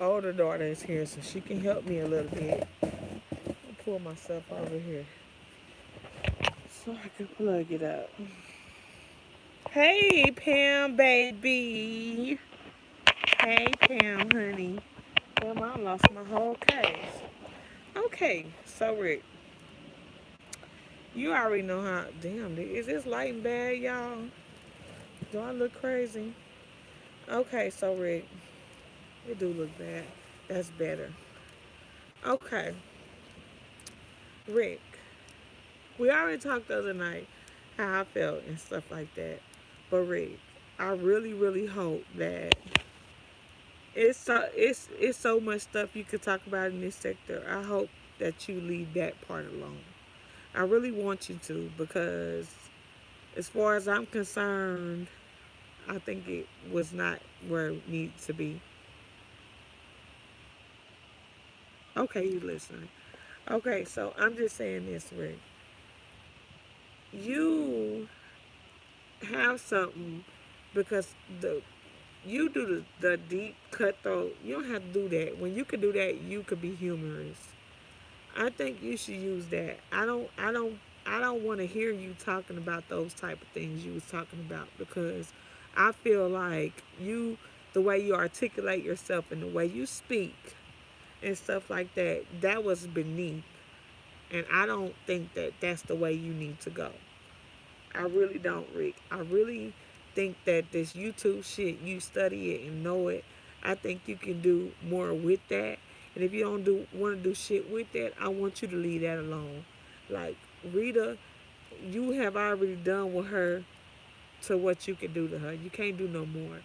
older daughter is here, so she can help me a little bit. I'll pull myself over here so I can plug it up. Hey, Pam, baby. Hey, Pam, honey. Well, I lost my whole case. Okay, so Rick, you already know how. Damn, is this lighting bad, y'all? Do I look crazy? Okay, so Rick, it do look bad. That's better. Okay, Rick, we already talked the other night how I felt and stuff like that. But Rick, I really, really hope that it's so much stuff you could talk about in this sector. I hope that you leave that part alone. I really want you to because, as far as I'm concerned, I think it was not where it needs to be. Okay, you listening. Okay, so I'm just saying this, Rick. You have something because you do the deep cutthroat. You don't have to do that. When you can do that, you could be humorous. I think you should use that. I don't want to hear you talking about those type of things you was talking about because I feel like the way you articulate yourself and the way you speak and stuff like that, that was beneath. And I don't think that that's the way you need to go. I really don't, Rick. I really think that this YouTube shit, you study it and know it. I think you can do more with that. And if you don't do want to do shit with that, I want you to leave that alone. Like Rita, you have already done with her to what you can do to her. You can't do no more.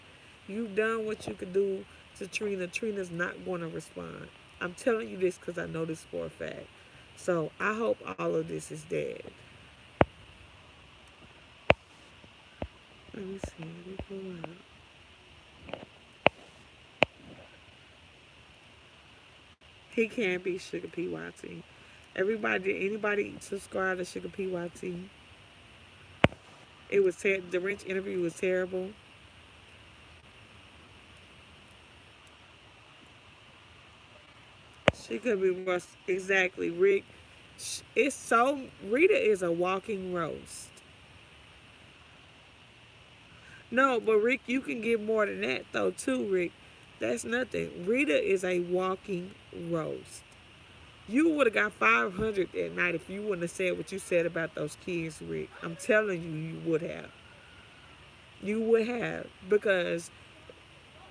You've done what you could do to Trina. Trina's not going to respond. I'm telling you this because I know this for a fact. So I hope all of this is dead. Let me see. Let me pull out. He can be Sugar PYT. Anybody subscribe to Sugar PYT? The Wrench interview was terrible. She could be worse. Exactly, Rick. It's so Rita is a walking roast. No, but Rick, you can get more than that though too, Rick. That's nothing. Rita is a walking roast. You would have got 500 that night if you wouldn't have said what you said about those kids, Rick. I'm telling you, you would have. You would have because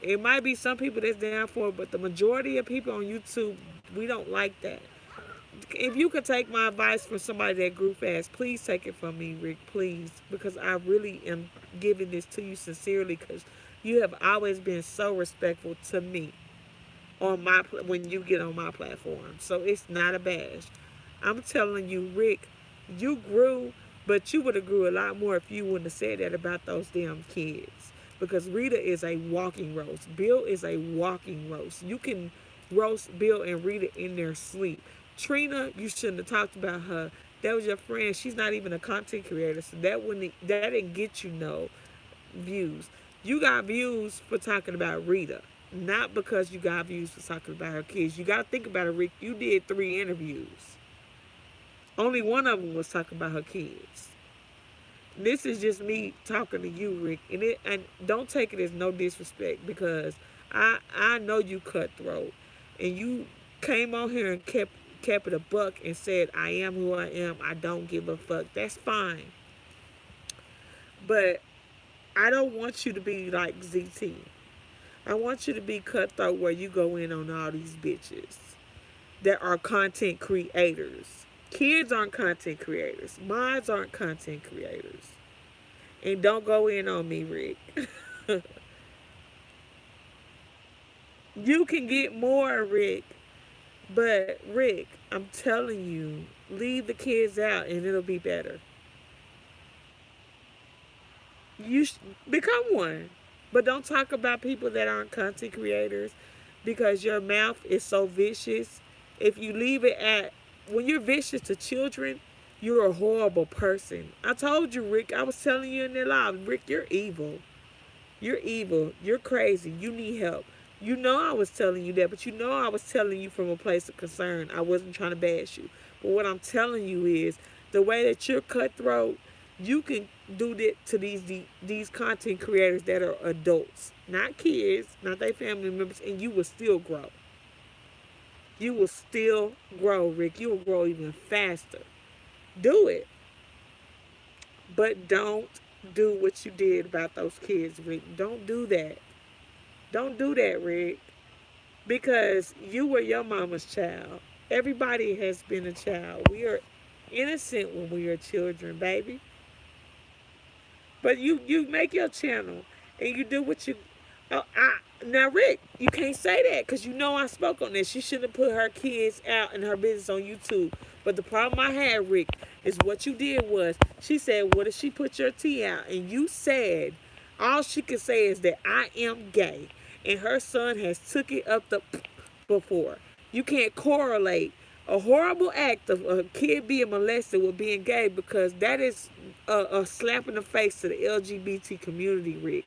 it might be some people that's down for it, but the majority of people on YouTube, we don't like that. If you could take my advice from somebody that grew fast, please take it from me, Rick, please, because I really am giving this to you sincerely because you have always been so respectful to me on my when you get on my platform. So it's not a bash. I'm telling you, Rick, you grew, but you would have grew a lot more if you wouldn't have said that about those damn kids. Because Rita is a walking roast. Bill is a walking roast. You can roast Bill and Rita in their sleep. Trina, you shouldn't have talked about her. That was your friend. She's not even a content creator, so that didn't get you no views. You got views for talking about Rita, not because you got views for talking about her kids. You got to think about it, Rick. You did 3 interviews. Only one of them was talking about her kids. This is just me talking to you, Rick, and don't take it as no disrespect because I know you cutthroat, and you came on here and kept it a buck and said I am who I am. I don't give a fuck. That's fine, but I don't want you to be like ZT. I want you to be cutthroat where you go in on all these bitches that are content creators. Kids aren't content creators. Mods aren't content creators. And don't go in on me, Rick. You can get more, Rick. But, Rick, I'm telling you, leave the kids out and it'll be better. You become one. But don't talk about people that aren't content creators because your mouth is so vicious. If you leave it at when you're vicious to children, you're a horrible person. I told you, Rick. I was telling you in the live, Rick, you're evil. You're evil. You're crazy. You need help. You know I was telling you that, but you know I was telling you from a place of concern. I wasn't trying to bash you. But what I'm telling you is the way that you're cutthroat, you can do that to these content creators that are adults, not kids, not their family members, and you will still grow. You will still grow, Rick. You will grow even faster. Do it. But don't do what you did about those kids, Rick. Don't do that. Don't do that, Rick. Because you were your mama's child. Everybody has been a child. We are innocent when we are children, baby. But you make your channel and you do what you. Now, Rick, you can't say that because you know I spoke on this. She shouldn't have put her kids out and her business on YouTube. But the problem I had, Rick, is what you did was she said, "What if she put your tea out?" And you said, all she could say is that I am gay, and her son has took it up the before. You can't correlate a horrible act of a kid being molested with being gay because that is a slap in the face to the LGBT community, Rick.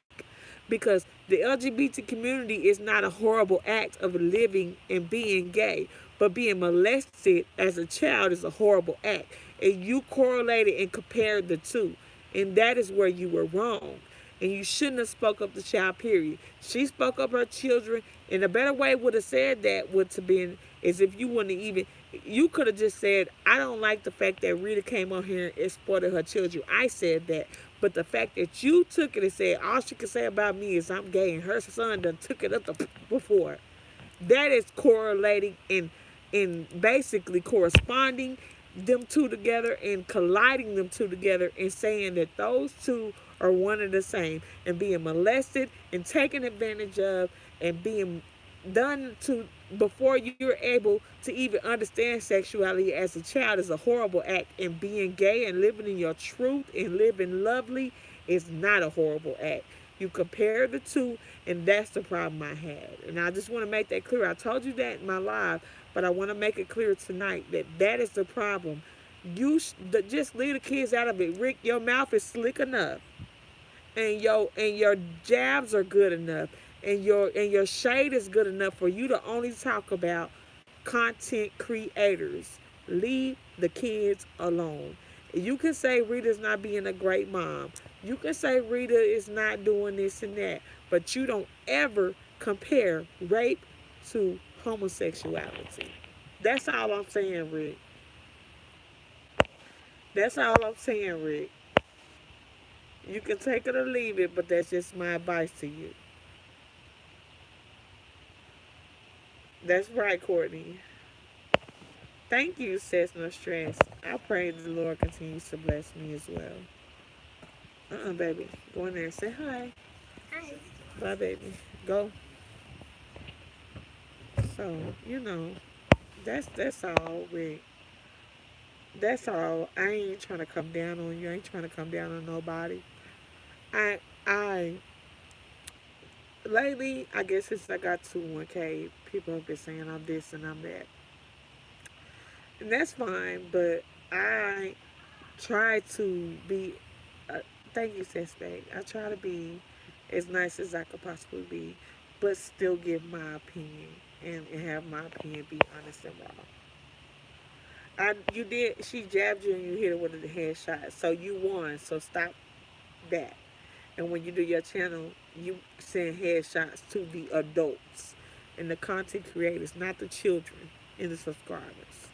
Because the LGBT community is not a horrible act of living and being gay, but being molested as a child is a horrible act. And you correlated and compared the two. And that is where you were wrong. And you shouldn't have spoke up the child, period. She spoke up her children, and a better way would have said that would have been is if you wouldn't even you could have just said, I don't like the fact that Rita came on here and exploited her children. I said that. But the fact that you took it and said all she could say about me is I'm gay and her son done took it up the before. That is correlating and basically corresponding them two together and colliding them two together and saying that those two are one and the same and being molested and taken advantage of and being done to before you're able to even understand sexuality as a child is a horrible act, and being gay and living in your truth and living lovely is not a horrible act. You compare the two, and that's the problem I had. And I just want to make that clear. I told you that in my live, but I want to make it clear tonight that that is the problem. Just leave the kids out of it. Rick, your mouth is slick enough, and your jabs are good enough, and your shade is good enough for you to only talk about content creators. Leave the kids alone. You can say Rita's not being a great mom. You can say Rita is not doing this and that, but you don't ever compare rape to homosexuality. That's all I'm saying, Rick. That's all I'm saying, Rick. You can take it or leave it, but that's just my advice to you. That's right, Courtney. Thank you, says no stress. I pray the Lord continues to bless me as well. Baby. Go in there and say hi. Hi. Bye, baby. Go. So, that's all, Rick. That's all. I ain't trying to come down on you. I ain't trying to come down on nobody. I lately, I guess since I got to 1K, people have been saying I'm this and I'm that. And that's fine, but I try to be, uh, thank you, Sesbag. I try to be as nice as I could possibly be, but still give my opinion and have my opinion be honest and raw. You did, she jabbed you and you hit her with a headshot, so you won, so stop that. And when you do your channel, you send headshots to the adults and the content creators, not the children and the subscribers.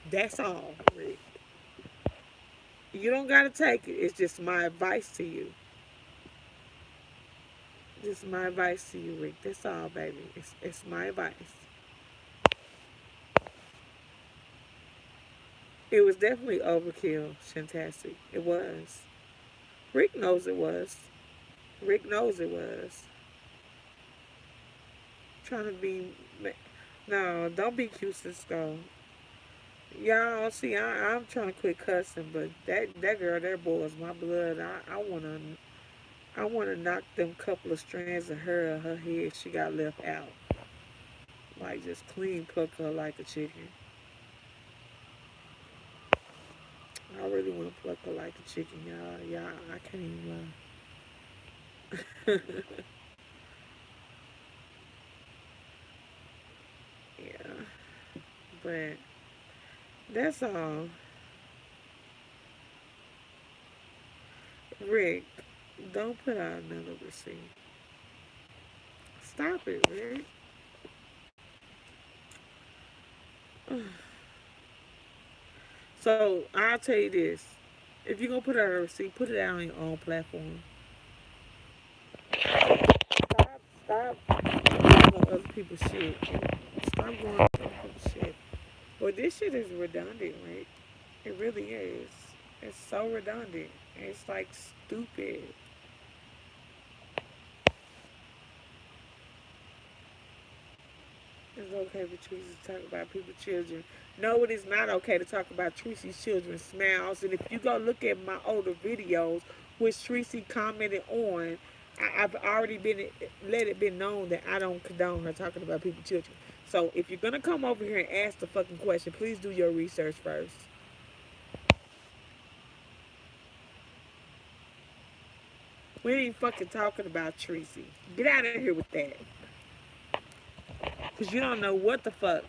That's all, Rick. You don't gotta take it. It's just my advice to you. Just my advice to you, Rick. That's all, baby. It's my advice. It was definitely overkill, Shantastic. It was. Rick knows it was. Rick knows it was. Trying to be. No, don't be cute, Cisco. Y'all, see, I'm trying to quit cussing, but that girl, that boils my blood. I wanna knock them couple of strands of her head she got left out. Like just clean pluck her like a chicken. I really want to pluck her like a chicken, y'all. Y'all, I can't even lie. Yeah, but that's all. Rick, don't put out another receipt. Stop it, Rick. So I'll tell you this: if you're gonna put out a receipt, put it out on your own platform. Stop going on other people's shit. Stop going on other people's shit. Well, this shit is redundant, Rick. It really is. It's so redundant. It's like stupid. It's okay for Tracy to talk about people's children. No, it is not okay to talk about Tracy's children's smiles. And if you go look at my older videos, which Tracy commented on, I've already been let it be known that I don't condone her talking about people's children. So if you're gonna come over here and ask the fucking question, please do your research first. We ain't fucking talking about Tracy. Get out of here with that. Because you don't know what the fuck.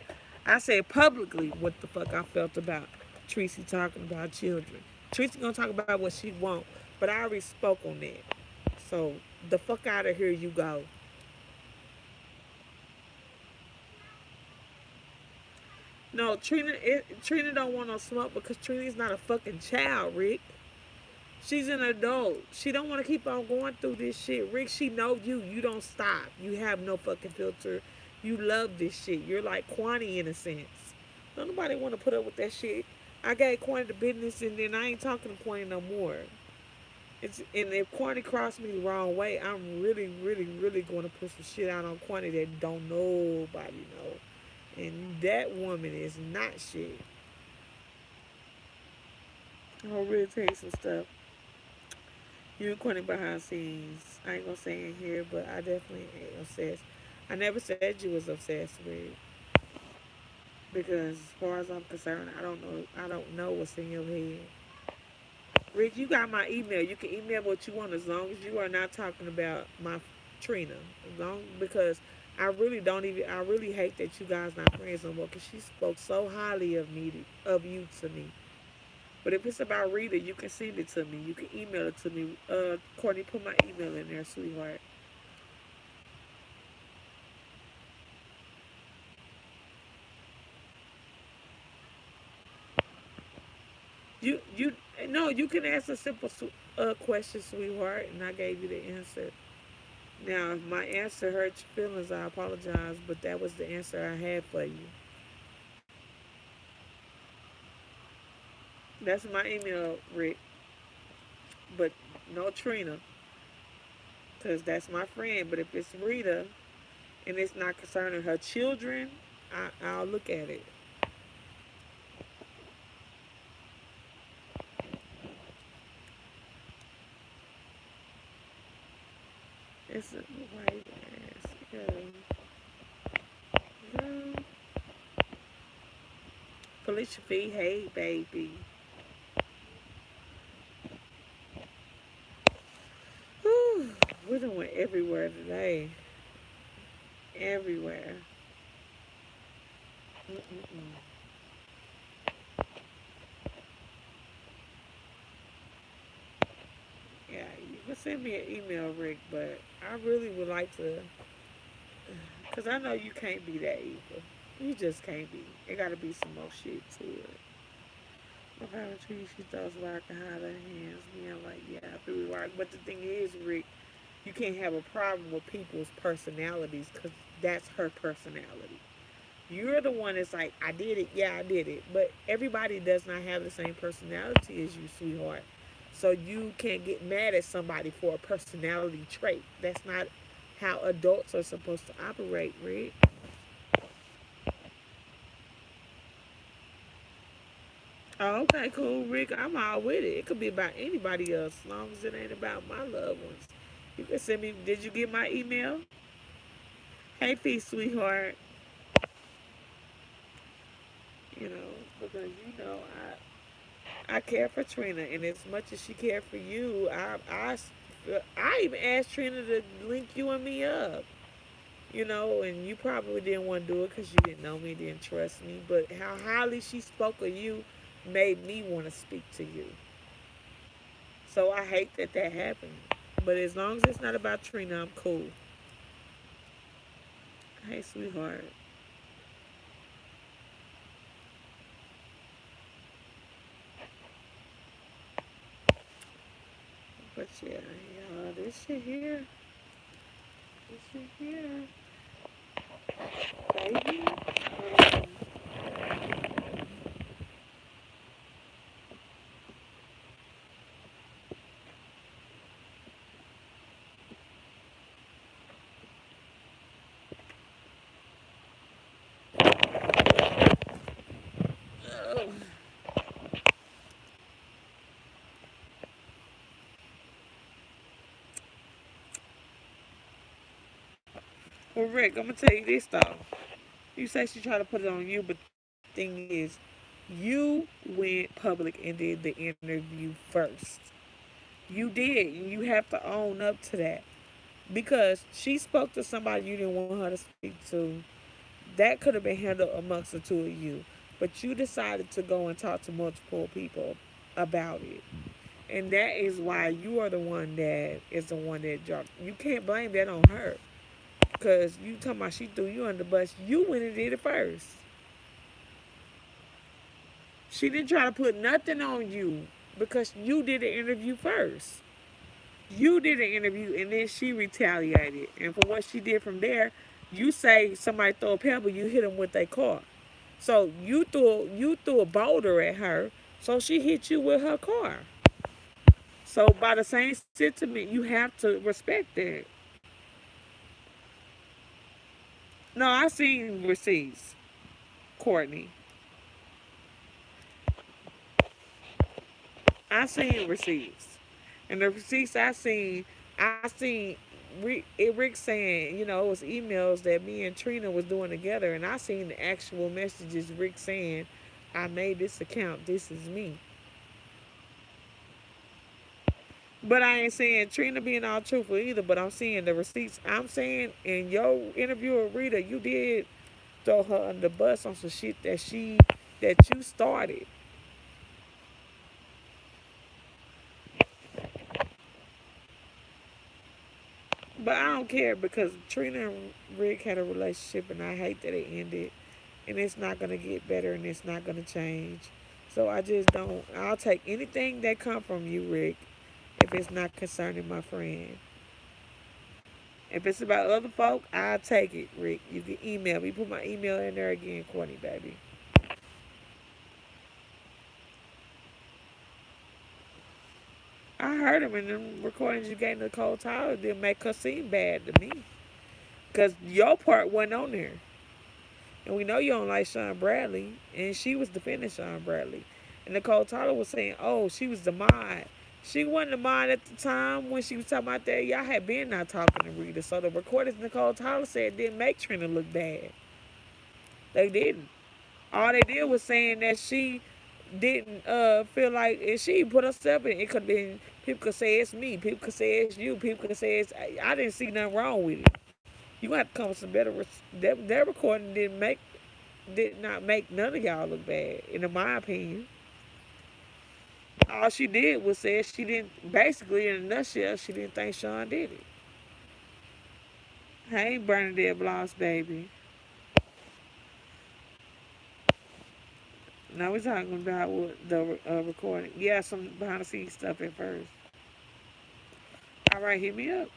I said publicly what the fuck I felt about Tracy talking about children. Tracy gonna talk about what she want, but I already spoke on that. So the fuck out of here you go. No, Trina don't want no smoke because Trina's not a fucking child, Rick. She's an adult. She don't want to keep on going through this shit. Rick, she know you. You don't stop. You have no fucking filter. You love this shit. You're like Kwani in a sense. Don't nobody want to put up with that shit. I gave Kwani the business and then I ain't talking to Kwani no more. And if Kwani crossed me the wrong way, I'm really, really, really going to put some shit out on Kwani that don't nobody know. And that woman is not shit. I'll really tell you some stuff. You and Courtney behind scenes. I ain't gonna say in here, but I definitely ain't obsessed. I never said you was obsessed with because as far as I'm concerned, I don't know what's in your head. Rick, you got my email. You can email what you want as long as you are not talking about my Trina. As long because I really don't even. I really hate that you guys not friends no more because she spoke so highly of you to me. But if it's about Rita, you can send it to me. You can email it to me. Courtney, put my email in there, sweetheart. You no, you can ask a simple question, sweetheart, and I gave you the answer. Now, if my answer hurt your feelings, I apologize, but that was the answer I had for you. That's my email, Rick. But no Trina, because that's my friend. But if it's Rita and it's not concerning her children, I'll look at it. It's a white ass. Girl. Felicia B, hey baby. Whew, we done went everywhere today. Everywhere. Mm-mm-mm. Yeah, you can send me an email, Rick, but I really would like to, because I know you can't be that evil. You just can't be. It got to be some more shit to it. My favorite tree, she throws rock and hide her hands. Me, I'm like, yeah, I feel rock. But the thing is, Rick, you can't have a problem with people's personalities because that's her personality. You're the one that's like, I did it, yeah, I did it. But everybody does not have the same personality as you, sweetheart. So you can't get mad at somebody for a personality trait. That's not how adults are supposed to operate, Rick. Oh, okay, cool, Rick. I'm all with it. It could be about anybody else, as long as it ain't about my loved ones. You can send me. Did you get my email? Hey, Fee, sweetheart. You know, because you know I care for Trina, and as much as she cared for you, I even asked Trina to link you and me up. You know, and you probably didn't want to do it because you didn't know me, didn't trust me. But how highly she spoke of you made me want to speak to you. So I hate that that happened. But as long as it's not about Trina, I'm cool. Hey, sweetheart. But yeah, yeah, this shit here, this shit here, baby. Um, Well, Rick, I'm gonna tell you this though. You say she tried to put it on you, but the thing is, you went public and did the interview first. You did, and you have to own up to that because she spoke to somebody you didn't want her to speak to. That could have been handled amongst the two of you, but you decided to go and talk to multiple people about it. And that is why you are the one that is the one that dropped. You can't blame that on her. Because you talking about she threw you under the bus. You went and did it first. She didn't try to put nothing on you because you did the interview first. You did an interview and then she retaliated. And for what she did from there, you say somebody throw a pebble, you hit them with a car. So you threw a boulder at her, so she hit you with her car. So by the same sentiment, you have to respect that. No, I seen receipts, Courtney. I seen receipts, and the receipts I seen Rick saying, it was emails that me and Trina was doing together, and I seen the actual messages Rick saying, "I made this account. This is me." But I ain't saying Trina being all truthful either. But I'm seeing the receipts. I'm saying in your interview with Rita, you did throw her under the bus on some shit that you started. But I don't care because Trina and Rick had a relationship, and I hate that it ended. And it's not gonna get better, and it's not gonna change. So I just don't. I'll take anything that come from you, Rick, if it's not concerning my friend. If it's about other folk, I'll take it, Rick. You can email me. Put my email in there again, Courtney, baby. I heard him in the recordings you gave Nicole Tyler. Didn't make her seem bad to me. Because your part wasn't on there. And we know you don't like Sean Bradley. And she was defending Sean Bradley. And Nicole Tyler was saying, oh, she was the mod. She wasn't the mod at the time when she was talking about that. Y'all had been not talking to Rita. So the recordings Nicole Tyler said didn't make Trina look bad. They didn't. All they did was saying that she didn't feel like if she put herself in, it could have been people could say it's me, people could say it's you, people could say it's I didn't see nothing wrong with it. You gonna have to come with some better. Their recording did not make none of y'all look bad, in my opinion. All she did was say she didn't. Basically, in a nutshell, she didn't think Sean did it. I ain't Bernadette Bloss, baby. Now we're talking about what the recording. Yeah, some behind the scenes stuff at first. All right, hit me up.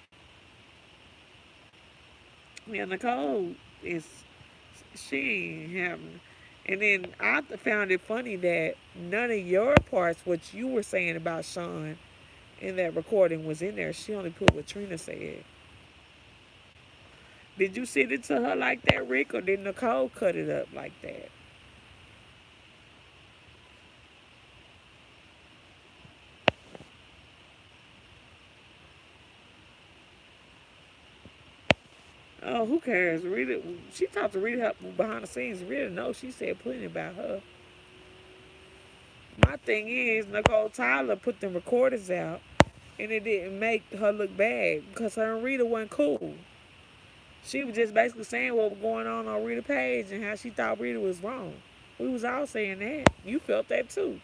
Yeah, Nicole is she ain't having. And then I found it funny that none of your parts, what you were saying about Sean in that recording, was in there. She only put what Trina said. Did you send it to her like that, Rick, or did Nicole cut it up like that? Oh, who cares? Rita, she talked to Rita behind the scenes. Rita knows she said plenty about her. My thing is, Nicole Tyler put the recordings out, and it didn't make her look bad because her and Rita wasn't cool. She was just basically saying what was going on Rita's page and how she thought Rita was wrong. We was all saying that. You felt that too.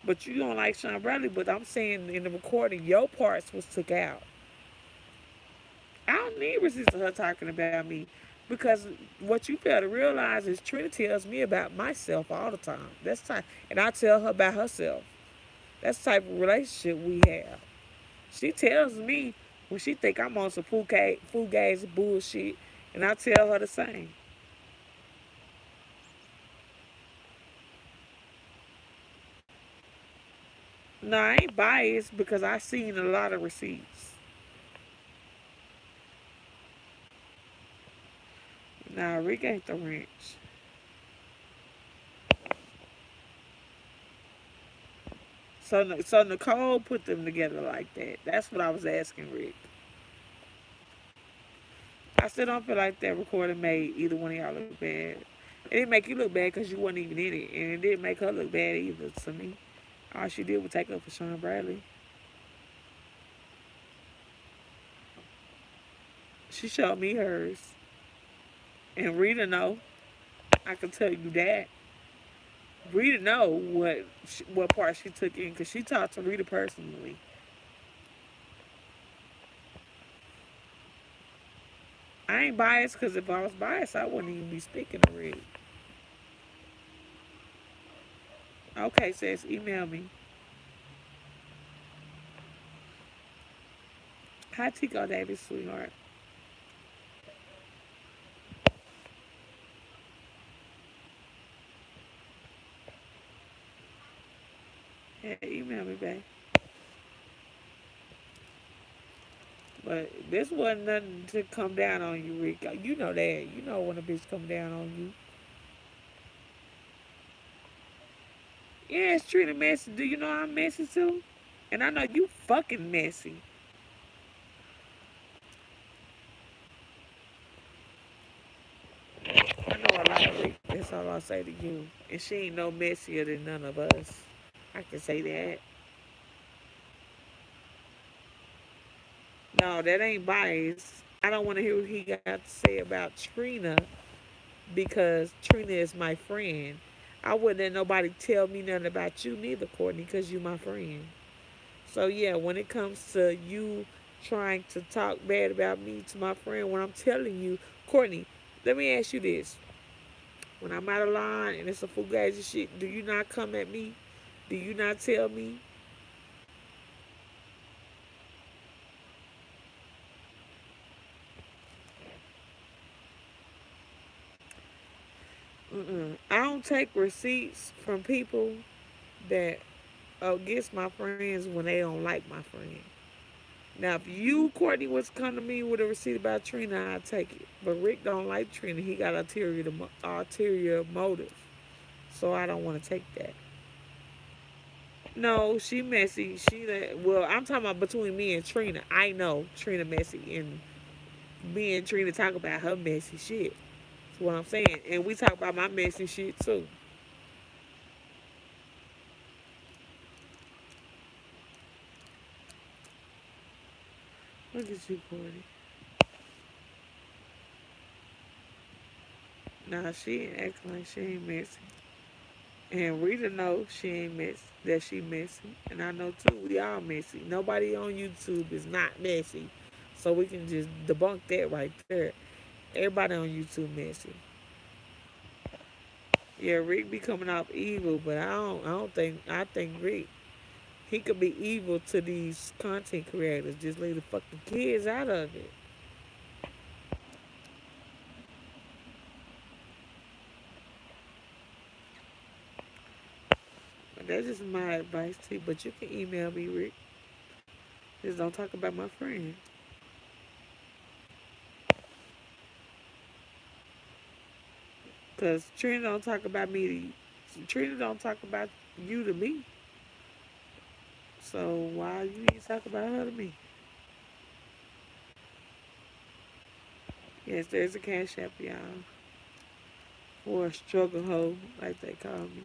But you don't like Sean Bradley, but I'm saying in the recording, your parts was took out. I don't need receipts of her talking about me because what you fail to realize is Trina tells me about myself all the time. That's type, and I tell her about herself. That's the type of relationship we have. She tells me when she think I'm on some fugazi bullshit, and I tell her the same. No, I ain't biased because I seen a lot of receipts. Nah, Rick ain't the wrench. So Nicole put them together like that. That's what I was asking Rick. I still don't feel like that recording made either one of y'all look bad. It didn't make you look bad because you wasn't even in it, and it didn't make her look bad either to me. All she did was take up for Sean Bradley. She showed me hers, and Rita know. I can tell you that. Rita know what part she took in because she talked to Rita personally. I ain't biased because if I was biased, I wouldn't even be speaking to Rita. Okay, sis, email me. Hi, Tico Davis, sweetheart. Yeah, email me, babe. But this wasn't nothing to come down on you, Rick. You know that. You know when a bitch come down on you. Yeah, it's Trina messy. Do you know I'm messy too? And I know you fucking messy. I know a lot of Rick. That's all I'll say to you. And she ain't no messier than none of us. I can say that. No, that ain't biased. I don't want to hear what he got to say about Trina because Trina is my friend. I wouldn't let nobody tell me nothing about you neither, Courtney, because you my friend. So yeah, when it comes to you trying to talk bad about me to my friend, when I'm telling you, Courtney, let me ask you this: when I'm out of line and it's a fugazi shit, do you not come at me? Do you not tell me? Mm-mm. I don't take receipts from people that against my friends when they don't like my friend. Now, if you, Courtney, was to come to me with a receipt about Trina, I'd take it. But Rick don't like Trina. He got ulterior motive. So I don't want to take that. No, she messy. Well, I'm talking about between me and Trina. I know Trina messy, and me and Trina talk about her messy shit. That's what I'm saying. And we talk about my messy shit too. Look at you, Courtney. Nah, she ain't acting like she ain't messy. And Rita knows she ain't messy, that she messy. And I know too, we all messy. Nobody on YouTube is not messy. So we can just debunk that right there. Everybody on YouTube messy. Yeah, Rick be coming off evil, but I don't think I think Rick he could be evil to these content creators. Just leave the fucking kids out of it. But that's just my advice to you. But you can email me, Rick. Just don't talk about my friend. Cause Trina don't talk about me to you. Trina don't talk about you to me. So why you need to talk about her to me? Yes, there's a cash app, y'all. For a struggle hoe, like they call me.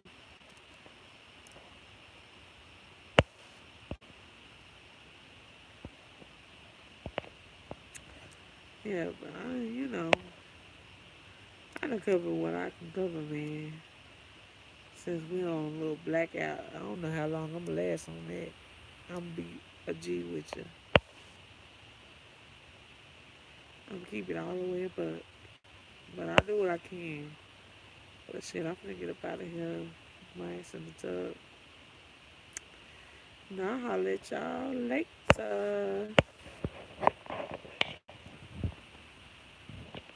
Yeah, but I done cover what I can cover, man. Since we on a little blackout, I don't know how long I'm gonna last on that. I'm gonna be a G with you. I'm gonna keep it all the way up. But I do what I can. But shit, I'm gonna get up out of here. My ass in the tub. Now I'll holler at y'all later.